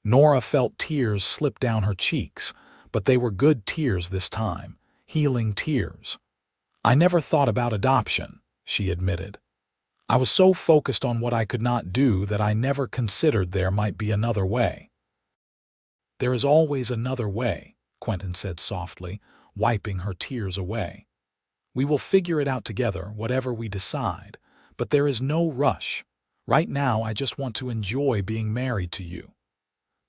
Nora felt tears slip down her cheeks, but they were good tears this time, healing tears. "I never thought about adoption," she admitted. "I was so focused on what I could not do that I never considered there might be another way." "There is always another way," Quentin said softly, wiping her tears away. "We will figure it out together, whatever we decide, but there is no rush. Right now, I just want to enjoy being married to you."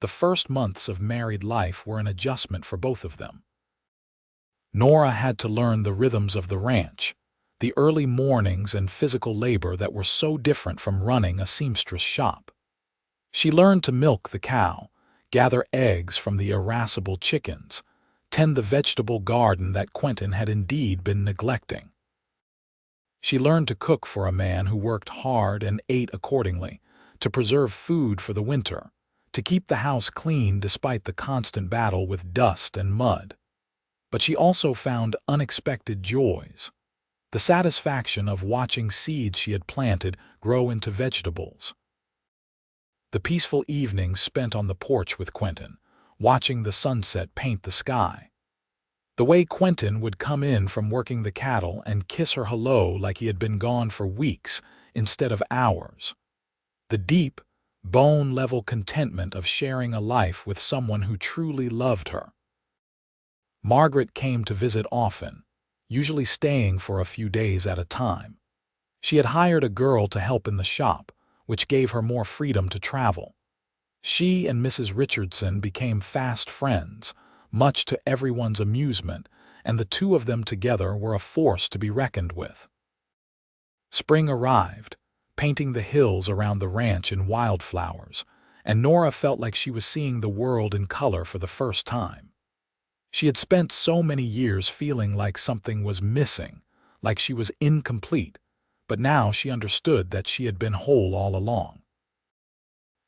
The first months of married life were an adjustment for both of them. Nora had to learn the rhythms of the ranch, the early mornings and physical labor that were so different from running a seamstress shop. She learned to milk the cow, gather eggs from the irascible chickens, tend the vegetable garden that Quentin had indeed been neglecting. She learned to cook for a man who worked hard and ate accordingly, to preserve food for the winter, to keep the house clean despite the constant battle with dust and mud. But she also found unexpected joys. The satisfaction of watching seeds she had planted grow into vegetables. The peaceful evenings spent on the porch with Quentin, watching the sunset paint the sky. The way Quentin would come in from working the cattle and kiss her hello like he had been gone for weeks instead of hours. The deep, bone-level contentment of sharing a life with someone who truly loved her. Margaret came to visit often, usually staying for a few days at a time. She had hired a girl to help in the shop, which gave her more freedom to travel. She and Mrs. Richardson became fast friends, much to everyone's amusement, and the two of them together were a force to be reckoned with. Spring arrived, painting the hills around the ranch in wildflowers, and Nora felt like she was seeing the world in color for the first time. She had spent so many years feeling like something was missing, like she was incomplete, but now she understood that she had been whole all along.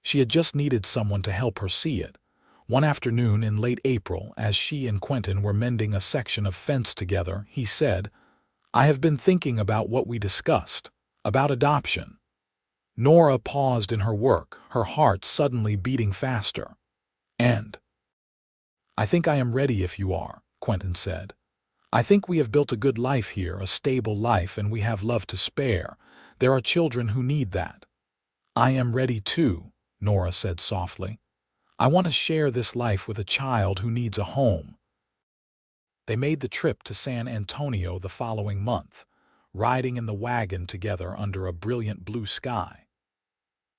She had just needed someone to help her see it. One afternoon in late April, as she and Quentin were mending a section of fence together, he said, "I have been thinking about what we discussed, about adoption." Nora paused in her work, her heart suddenly beating faster. "And I think I am ready if you are," Quentin said. "I think we have built a good life here, a stable life, and we have love to spare. There are children who need that." "I am ready too," Nora said softly. "I want to share this life with a child who needs a home." They made the trip to San Antonio the following month, riding in the wagon together under a brilliant blue sky.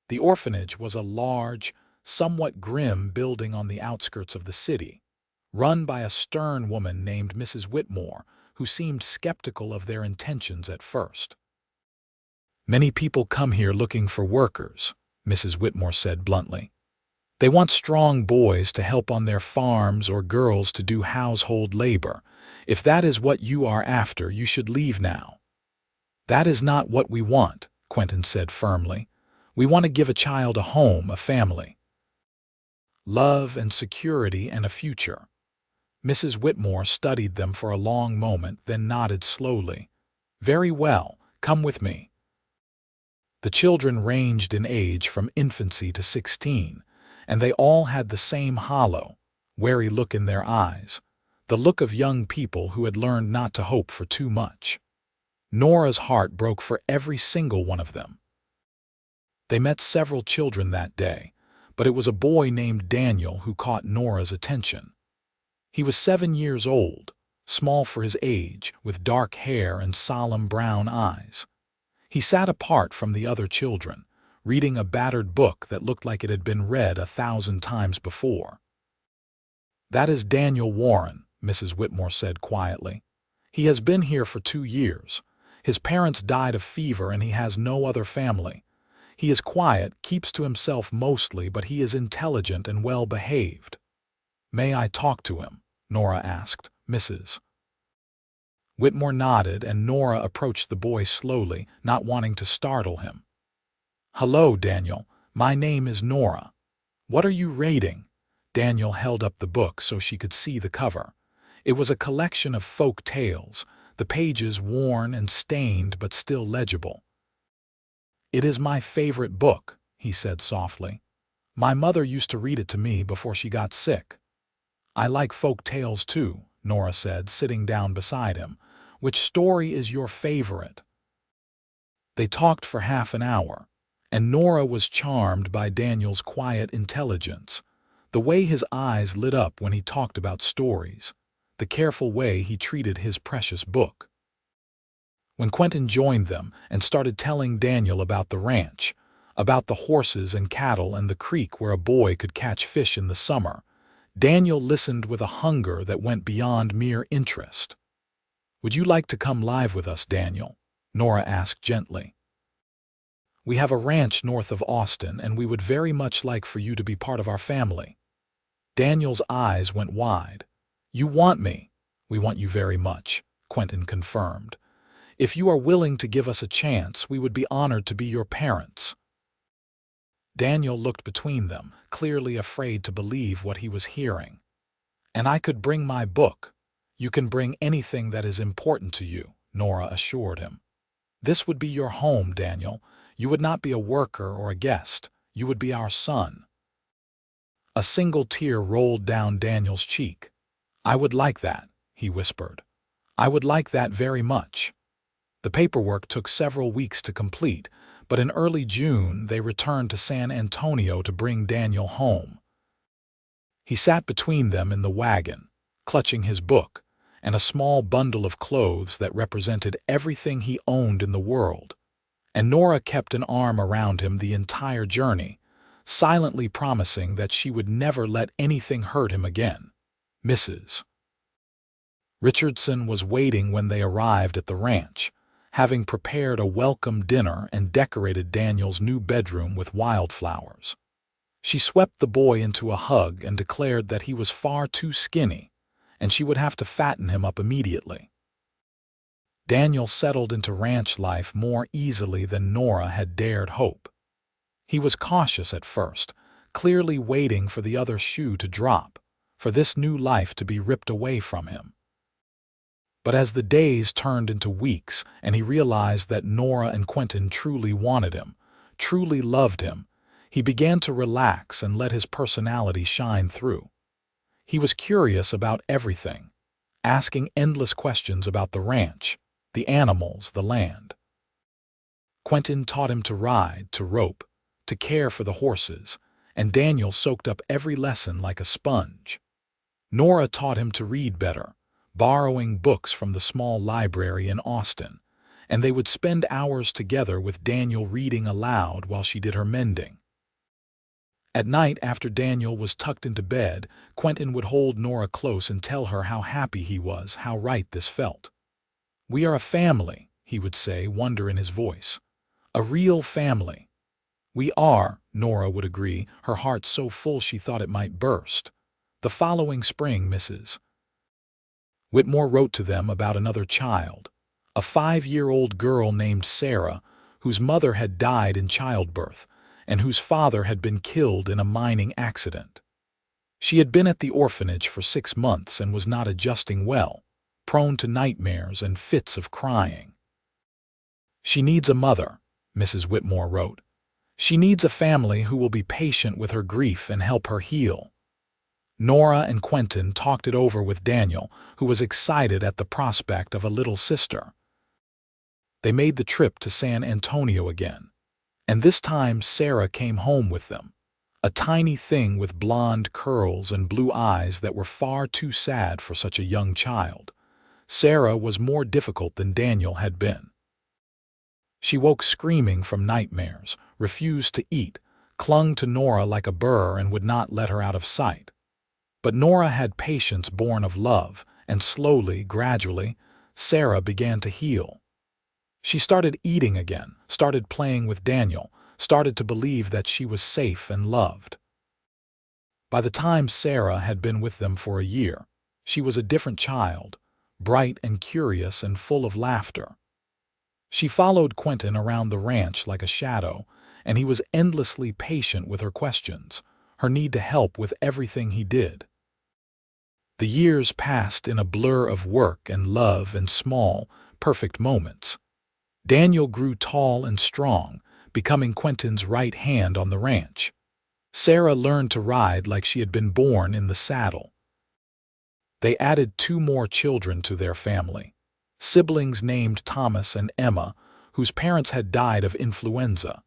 The orphanage was a large, somewhat grim building on the outskirts of the city, run by a stern woman named Mrs. Whitmore, who seemed skeptical of their intentions at first. "Many people come here looking for workers," Mrs. Whitmore said bluntly. "They want strong boys to help on their farms or girls to do household labor. If that is what you are after, you should leave now." "That is not what we want," Quentin said firmly. "We want to give a child a home, a family. Love and security and a future." Mrs. Whitmore studied them for a long moment, then nodded slowly. "Very well, come with me." The children ranged in age from infancy to 16, and they all had the same hollow, wary look in their eyes, the look of young people who had learned not to hope for too much. Nora's heart broke for every single one of them. They met several children that day, but it was a boy named Daniel who caught Nora's attention. He was 7 years old, small for his age, with dark hair and solemn brown eyes. He sat apart from the other children, reading a battered book that looked like it had been read 1,000 times before. "That is Daniel Warren," Mrs. Whitmore said quietly. "He has been here for 2 years. His parents died of fever and he has no other family. He is quiet, keeps to himself mostly, but he is intelligent and well-behaved." "May I talk to him?" Nora asked. Mrs. Whitmore nodded, and Nora approached the boy slowly, not wanting to startle him. "Hello, Daniel. My name is Nora. What are you reading?" Daniel held up the book so she could see the cover. It was a collection of folk tales, the pages worn and stained but still legible. "It is my favorite book," he said softly. "My mother used to read it to me before she got sick." "I like folk tales too," Nora said, sitting down beside him. "Which story is your favorite?" They talked for half an hour, and Nora was charmed by Daniel's quiet intelligence, the way his eyes lit up when he talked about stories, the careful way he treated his precious book. When Quentin joined them and started telling Daniel about the ranch, about the horses and cattle and the creek where a boy could catch fish in the summer, Daniel listened with a hunger that went beyond mere interest. "Would you like to come live with us, Daniel?" Nora asked gently. "We have a ranch north of Austin, and we would very much like for you to be part of our family." Daniel's eyes went wide. "You want me?" "We want you very much," Quentin confirmed. "If you are willing to give us a chance, we would be honored to be your parents." Daniel looked between them, clearly afraid to believe what he was hearing. "And I could bring my book. You can bring anything that is important to you," Nora assured him. "This would be your home, Daniel. You would not be a worker or a guest. You would be our son." A single tear rolled down Daniel's cheek. "I would like that," he whispered. "I would like that very much." The paperwork took several weeks to complete, but in early June they returned to San Antonio to bring Daniel home. He sat between them in the wagon, clutching his book and a small bundle of clothes that represented everything he owned in the world, and Nora kept an arm around him the entire journey, silently promising that she would never let anything hurt him again. Mrs. Richardson was waiting when they arrived at the ranch, having prepared a welcome dinner and decorated Daniel's new bedroom with wildflowers. She swept the boy into a hug and declared that he was far too skinny, and she would have to fatten him up immediately. Daniel settled into ranch life more easily than Nora had dared hope. He was cautious at first, clearly waiting for the other shoe to drop, for this new life to be ripped away from him. But as the days turned into weeks and he realized that Nora and Quentin truly wanted him, truly loved him, he began to relax and let his personality shine through. He was curious about everything, asking endless questions about the ranch, the animals, the land. Quentin taught him to ride, to rope, to care for the horses, and Daniel soaked up every lesson like a sponge. Nora taught him to read better, borrowing books from the small library in Austin, and they would spend hours together with Daniel reading aloud while she did her mending. At night, after Daniel was tucked into bed, Quentin would hold Nora close and tell her how happy he was, how right this felt. "We are a family," he would say, wonder in his voice. "A real family." "We are," Nora would agree, her heart so full she thought it might burst. The following spring, Mrs. Whitmore wrote to them about another child, a 5-year-old girl named Sarah, whose mother had died in childbirth and whose father had been killed in a mining accident. She had been at the orphanage for 6 months and was not adjusting well, prone to nightmares and fits of crying. "She needs a mother," Mrs. Whitmore wrote. "She needs a family who will be patient with her grief and help her heal." Nora and Quentin talked it over with Daniel, who was excited at the prospect of a little sister. They made the trip to San Antonio again, and this time Sarah came home with them, a tiny thing with blonde curls and blue eyes that were far too sad for such a young child. Sarah was more difficult than Daniel had been. She woke screaming from nightmares, refused to eat, clung to Nora like a burr and would not let her out of sight. But Nora had patience born of love, and slowly, gradually, Sarah began to heal. She started eating again, started playing with Daniel, started to believe that she was safe and loved. By the time Sarah had been with them for a year, she was a different child, bright and curious and full of laughter. She followed Quentin around the ranch like a shadow, and he was endlessly patient with her questions, her need to help with everything he did. The years passed in a blur of work and love and small, perfect moments. Daniel grew tall and strong, becoming Quentin's right hand on the ranch. Sarah learned to ride like she had been born in the saddle. They added 2 more children to their family, siblings named Thomas and Emma, whose parents had died of influenza.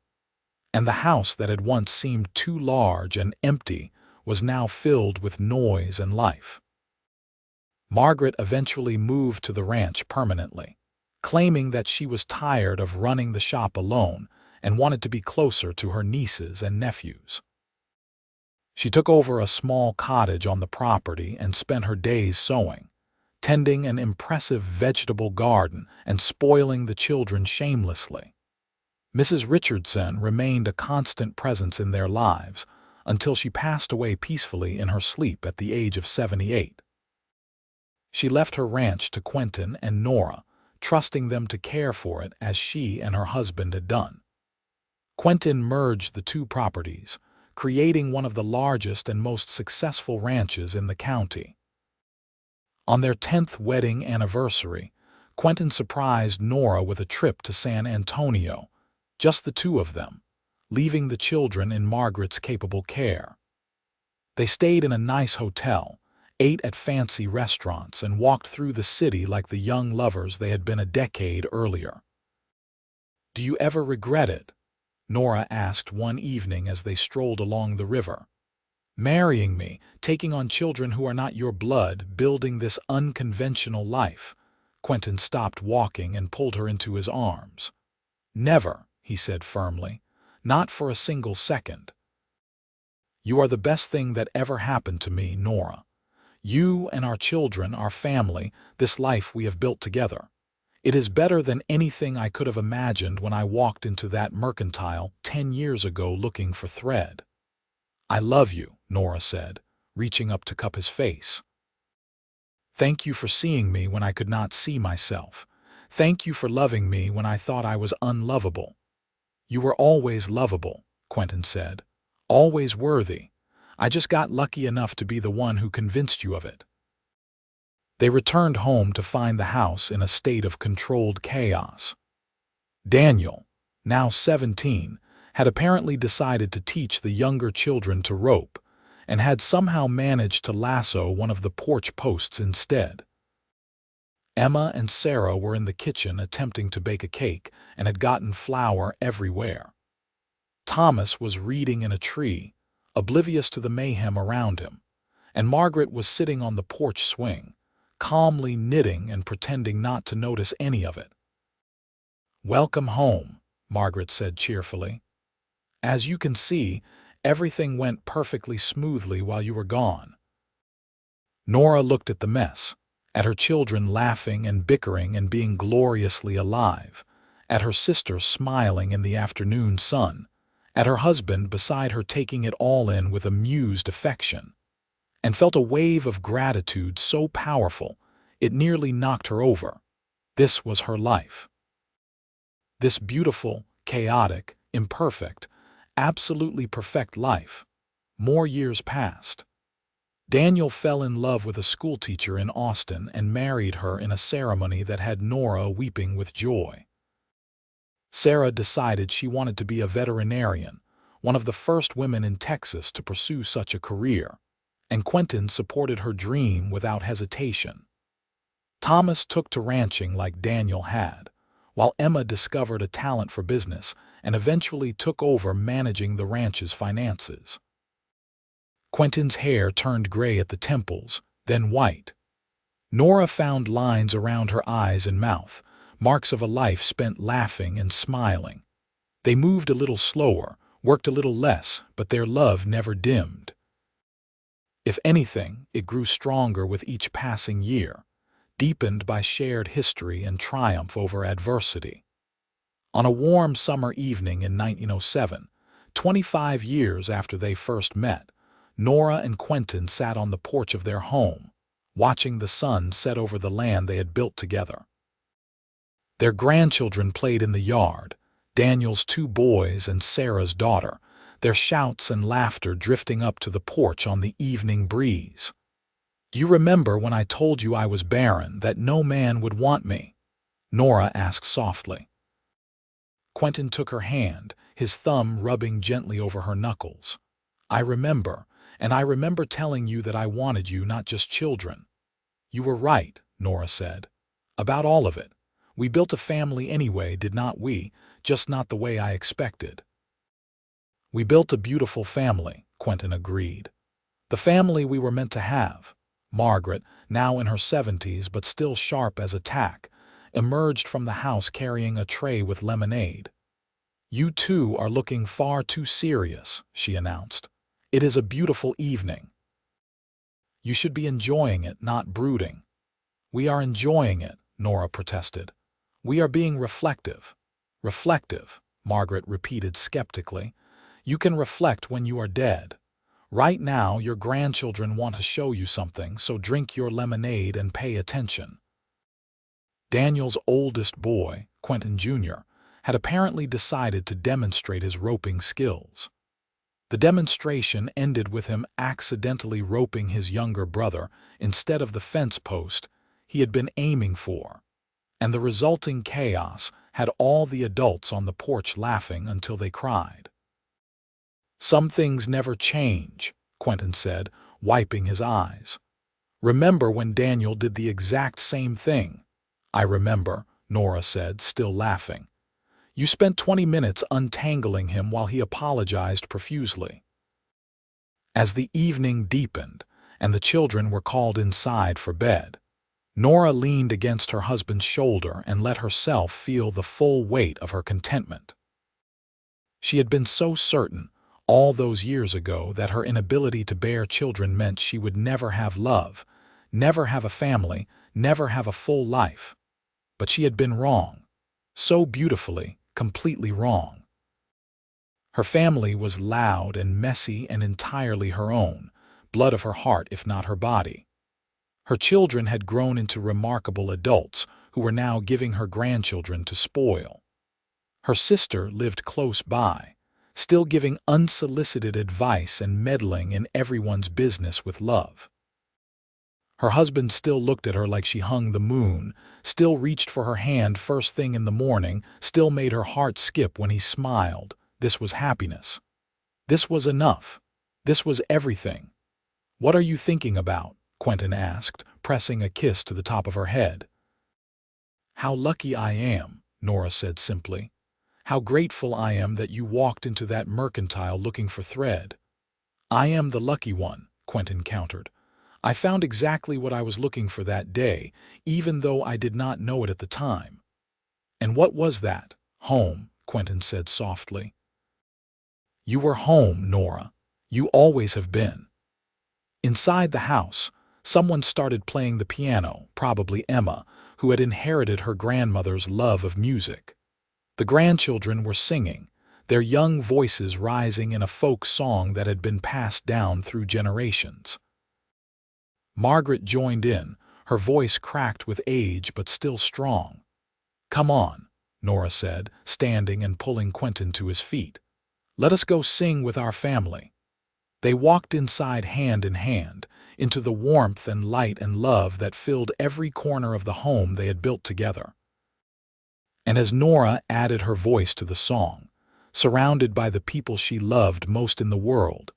And the house that had once seemed too large and empty was now filled with noise and life. Margaret eventually moved to the ranch permanently, claiming that she was tired of running the shop alone and wanted to be closer to her nieces and nephews. She took over a small cottage on the property and spent her days sewing, tending an impressive vegetable garden and spoiling the children shamelessly. Mrs. Richardson remained a constant presence in their lives until she passed away peacefully in her sleep at the age of 78. She left her ranch to Quentin and Nora, trusting them to care for it as she and her husband had done. Quentin merged the 2 properties, creating one of the largest and most successful ranches in the county. On their 10th wedding anniversary, Quentin surprised Nora with a trip to San Antonio, just the 2 of them, leaving the children in Margaret's capable care. They stayed in a nice hotel, ate at fancy restaurants, and walked through the city like the young lovers they had been a decade earlier. "Do you ever regret it?" Nora asked one evening as they strolled along the river. "Marrying me, taking on children who are not your blood, building this unconventional life." Quentin stopped walking and pulled her into his arms. "Never," he said firmly. "Not for a single second. You are the best thing that ever happened to me, Nora. You and our children, our family, this life we have built together. It is better than anything I could have imagined when I walked into that mercantile 10 years ago looking for thread." "I love you," Nora said, reaching up to cup his face. "Thank you for seeing me when I could not see myself. Thank you for loving me when I thought I was unlovable." "You were always lovable," Quentin said. "Always worthy. I just got lucky enough to be the one who convinced you of it." They returned home to find the house in a state of controlled chaos. Daniel, now 17, had apparently decided to teach the younger children to rope, and had somehow managed to lasso one of the porch posts instead. Emma and Sarah were in the kitchen attempting to bake a cake and had gotten flour everywhere. Thomas was reading in a tree, oblivious to the mayhem around him, and Margaret was sitting on the porch swing, calmly knitting and pretending not to notice any of it. "Welcome home," Margaret said cheerfully. "As you can see, everything went perfectly smoothly while you were gone." Nora looked at the mess, at her children laughing and bickering and being gloriously alive, at her sister smiling in the afternoon sun, at her husband beside her taking it all in with amused affection, and felt a wave of gratitude so powerful it nearly knocked her over. This was her life. This beautiful, chaotic, imperfect, absolutely perfect life. More years passed. Daniel fell in love with a schoolteacher in Austin and married her in a ceremony that had Nora weeping with joy. Sarah decided she wanted to be a veterinarian, one of the first women in Texas to pursue such a career, and Quentin supported her dream without hesitation. Thomas took to ranching like Daniel had, while Emma discovered a talent for business and eventually took over managing the ranch's finances. Quentin's hair turned gray at the temples, then white. Nora found lines around her eyes and mouth, marks of a life spent laughing and smiling. They moved a little slower, worked a little less, but their love never dimmed. If anything, it grew stronger with each passing year, deepened by shared history and triumph over adversity. On a warm summer evening in 1907, 25 years after they first met, Nora and Quentin sat on the porch of their home, watching the sun set over the land they had built together. Their grandchildren played in the yard, Daniel's 2 boys and Sarah's daughter, their shouts and laughter drifting up to the porch on the evening breeze. "You remember when I told you I was barren, that no man would want me?" Nora asked softly. Quentin took her hand, his thumb rubbing gently over her knuckles. "I remember, and I remember telling you that I wanted you, not just children." "You were right," Nora said. "About all of it. We built a family anyway, did not we? Just not the way I expected." "We built a beautiful family," Quentin agreed. "The family we were meant to have." Margaret, now in her 70s but still sharp as a tack, emerged from the house carrying a tray with lemonade. "You two are looking far too serious," she announced. "It is a beautiful evening. You should be enjoying it, not brooding." "We are enjoying it," Nora protested. "We are being reflective." "Reflective," Margaret repeated skeptically. "You can reflect when you are dead. Right now, your grandchildren want to show you something, so drink your lemonade and pay attention." Daniel's oldest boy, Quentin Jr., had apparently decided to demonstrate his roping skills. The demonstration ended with him accidentally roping his younger brother instead of the fence post he had been aiming for, and the resulting chaos had all the adults on the porch laughing until they cried. "Some things never change," Quentin said, wiping his eyes. "Remember when Daniel did the exact same thing?" "I remember," Nora said, still laughing. "You spent 20 minutes untangling him while he apologized profusely." As the evening deepened and the children were called inside for bed, Nora leaned against her husband's shoulder and let herself feel the full weight of her contentment. She had been so certain, all those years ago, that her inability to bear children meant she would never have love, never have a family, never have a full life. But she had been wrong. So beautifully, completely wrong. Her family was loud and messy and entirely her own, blood of her heart if not her body. Her children had grown into remarkable adults who were now giving her grandchildren to spoil. Her sister lived close by, still giving unsolicited advice and meddling in everyone's business with love. Her husband still looked at her like she hung the moon, still reached for her hand first thing in the morning, still made her heart skip when he smiled. This was happiness. This was enough. This was everything. "What are you thinking about?" Quentin asked, pressing a kiss to the top of her head. "How lucky I am," Nora said simply. "How grateful I am that you walked into that mercantile looking for thread." "I am the lucky one," Quentin countered. "I found exactly what I was looking for that day, even though I did not know it at the time." "And what was that?" "Home," Quentin said softly. "You were home, Nora. You always have been." Inside the house, someone started playing the piano, probably Emma, who had inherited her grandmother's love of music. The grandchildren were singing, their young voices rising in a folk song that had been passed down through generations. Margaret joined in, her voice cracked with age but still strong. "Come on," Nora said, standing and pulling Quentin to his feet. "Let us go sing with our family." They walked inside hand in hand, into the warmth and light and love that filled every corner of the home they had built together. And as Nora added her voice to the song, surrounded by the people she loved most in the world,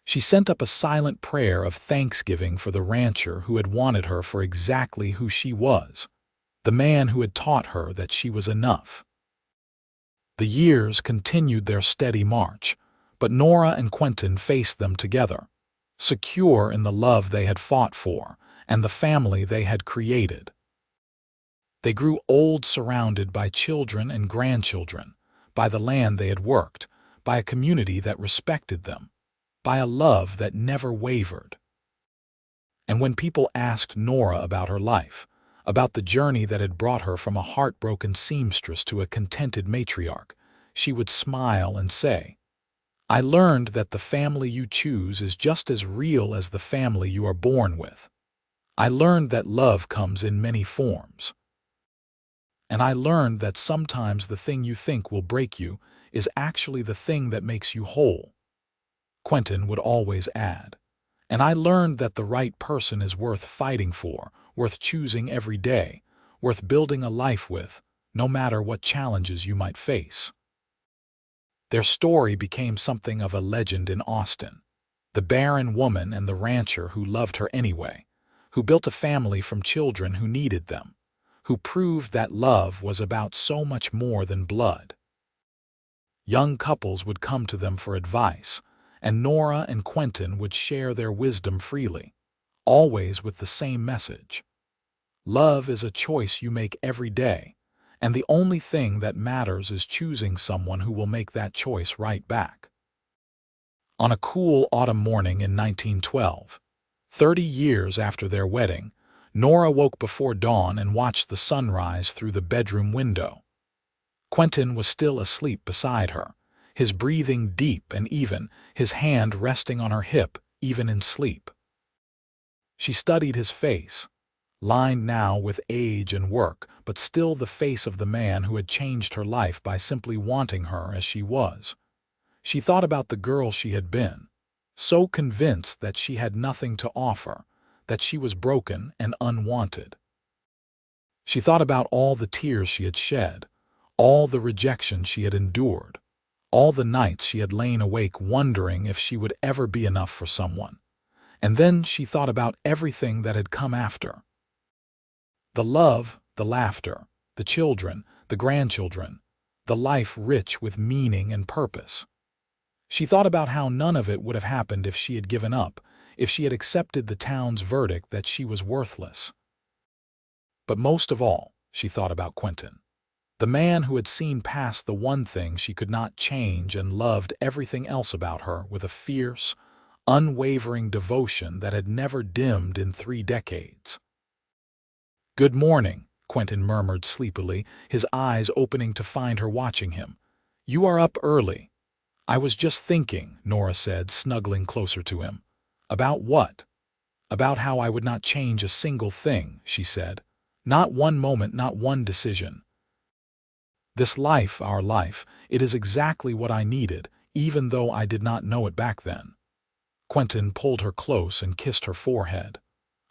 she sent up a silent prayer of thanksgiving for the rancher who had wanted her for exactly who she was, the man who had taught her that she was enough. The years continued their steady march, but Nora and Quentin faced them together. secure in the love they had fought for and the family they had created. They grew old surrounded by children and grandchildren, by the land they had worked, by a community that respected them, by a love that never wavered. And when people asked Nora about her life, about the journey that had brought her from a heartbroken seamstress to a contented matriarch, she would smile and say, "I learned that the family you choose is just as real as the family you are born with. I learned that love comes in many forms. And I learned that sometimes the thing you think will break you is actually the thing that makes you whole." Quentin would always add, "And I learned that the right person is worth fighting for, worth choosing every day, worth building a life with, no matter what challenges you might face." Their story became something of a legend in Austin. The barren woman and the rancher who loved her anyway, who built a family from children who needed them, who proved that love was about so much more than blood. Young couples would come to them for advice, and Nora and Quentin would share their wisdom freely, always with the same message. Love is a choice you make every day, and the only thing that matters is choosing someone who will make that choice right back. On a cool autumn morning in 1912, 30 years after their wedding, Nora woke before dawn and watched the sunrise through the bedroom window. Quentin was still asleep beside her, his breathing deep and even, his hand resting on her hip, even in sleep. She studied his face, lined now with age and work, but still the face of the man who had changed her life by simply wanting her as she was. She thought about the girl she had been, so convinced that she had nothing to offer, that she was broken and unwanted. She thought about all the tears she had shed, all the rejection she had endured, all the nights she had lain awake wondering if she would ever be enough for someone. And then she thought about everything that had come after. The love, the laughter, the children, the grandchildren, the life rich with meaning and purpose. She thought about how none of it would have happened if she had given up, if she had accepted the town's verdict that she was worthless. But most of all, she thought about Quentin, the man who had seen past the one thing she could not change and loved everything else about her with a fierce, unwavering devotion that had never dimmed in 3 decades. "Good morning," Quentin murmured sleepily, his eyes opening to find her watching him. "You are up early." "I was just thinking," Nora said, snuggling closer to him. "About what?" "About how I would not change a single thing," she said. "Not one moment, not one decision. This life, our life, it is exactly what I needed, even though I did not know it back then." Quentin pulled her close and kissed her forehead.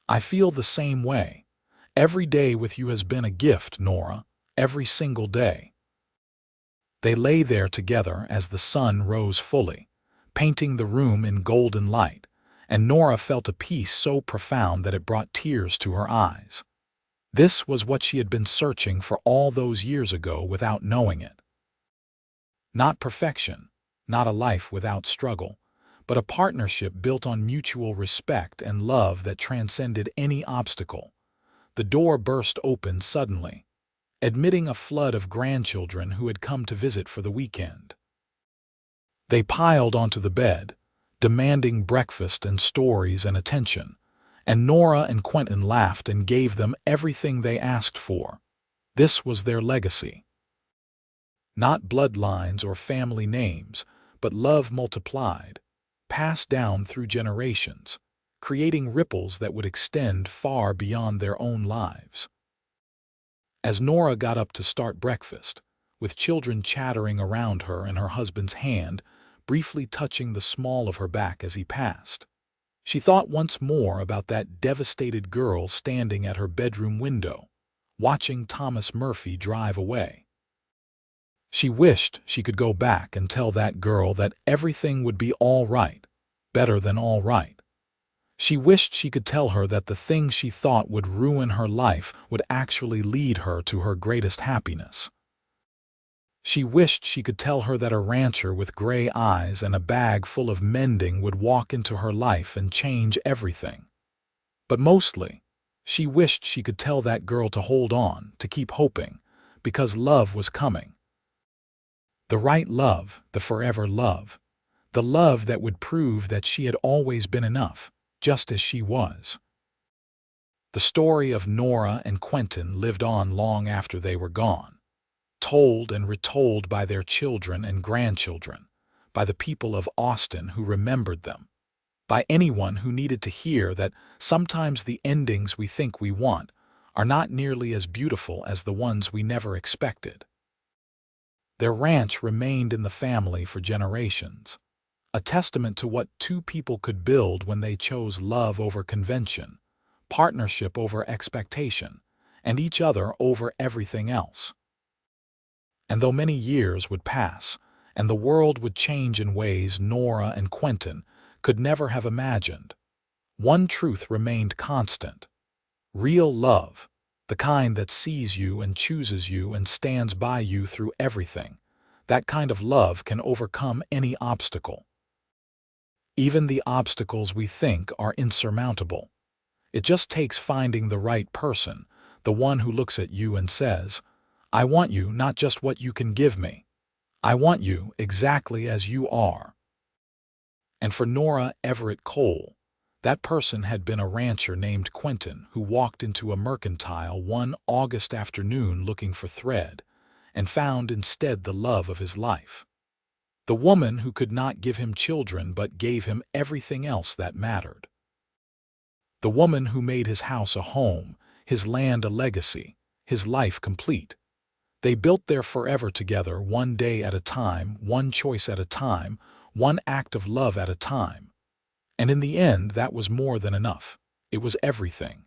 "I feel the same way. Every day with you has been a gift, Nora, every single day." They lay there together as the sun rose fully, painting the room in golden light, and Nora felt a peace so profound that it brought tears to her eyes. This was what she had been searching for all those years ago without knowing it. Not perfection, not a life without struggle, but a partnership built on mutual respect and love that transcended any obstacle. The door burst open suddenly, admitting a flood of grandchildren who had come to visit for the weekend. They piled onto the bed, demanding breakfast and stories and attention, and Nora and Quentin laughed and gave them everything they asked for. This was their legacy. Not bloodlines or family names, but love multiplied, passed down through generations, creating ripples that would extend far beyond their own lives. As Nora got up to start breakfast, with children chattering around her and her husband's hand briefly touching the small of her back as he passed, she thought once more about that devastated girl standing at her bedroom window, watching Thomas Murphy drive away. She wished she could go back and tell that girl that everything would be all right, better than all right. She wished she could tell her that the thing she thought would ruin her life would actually lead her to her greatest happiness. She wished she could tell her that a rancher with gray eyes and a bag full of mending would walk into her life and change everything. But mostly, she wished she could tell that girl to hold on, to keep hoping, because love was coming. The right love, the forever love, the love that would prove that she had always been enough, just as she was. The story of Nora and Quentin lived on long after they were gone, told and retold by their children and grandchildren, by the people of Austin who remembered them, by anyone who needed to hear that sometimes the endings we think we want are not nearly as beautiful as the ones we never expected. Their ranch remained in the family for generations, a testament to what two people could build when they chose love over convention, partnership over expectation, and each other over everything else. And though many years would pass, and the world would change in ways Nora and Quentin could never have imagined, one truth remained constant. Real love, the kind that sees you and chooses you and stands by you through everything, that kind of love can overcome any obstacle. Even the obstacles we think are insurmountable. It just takes finding the right person, the one who looks at you and says, "I want you not just what you can give me. I want you exactly as you are." And for Nora Everett Cole, that person had been a rancher named Quentin who walked into a mercantile one August afternoon looking for thread, and found instead the love of his life. The woman who could not give him children but gave him everything else that mattered. The woman who made his house a home, his land a legacy, his life complete. They built their forever together, one day at a time, one choice at a time, one act of love at a time. And in the end, that was more than enough. It was everything.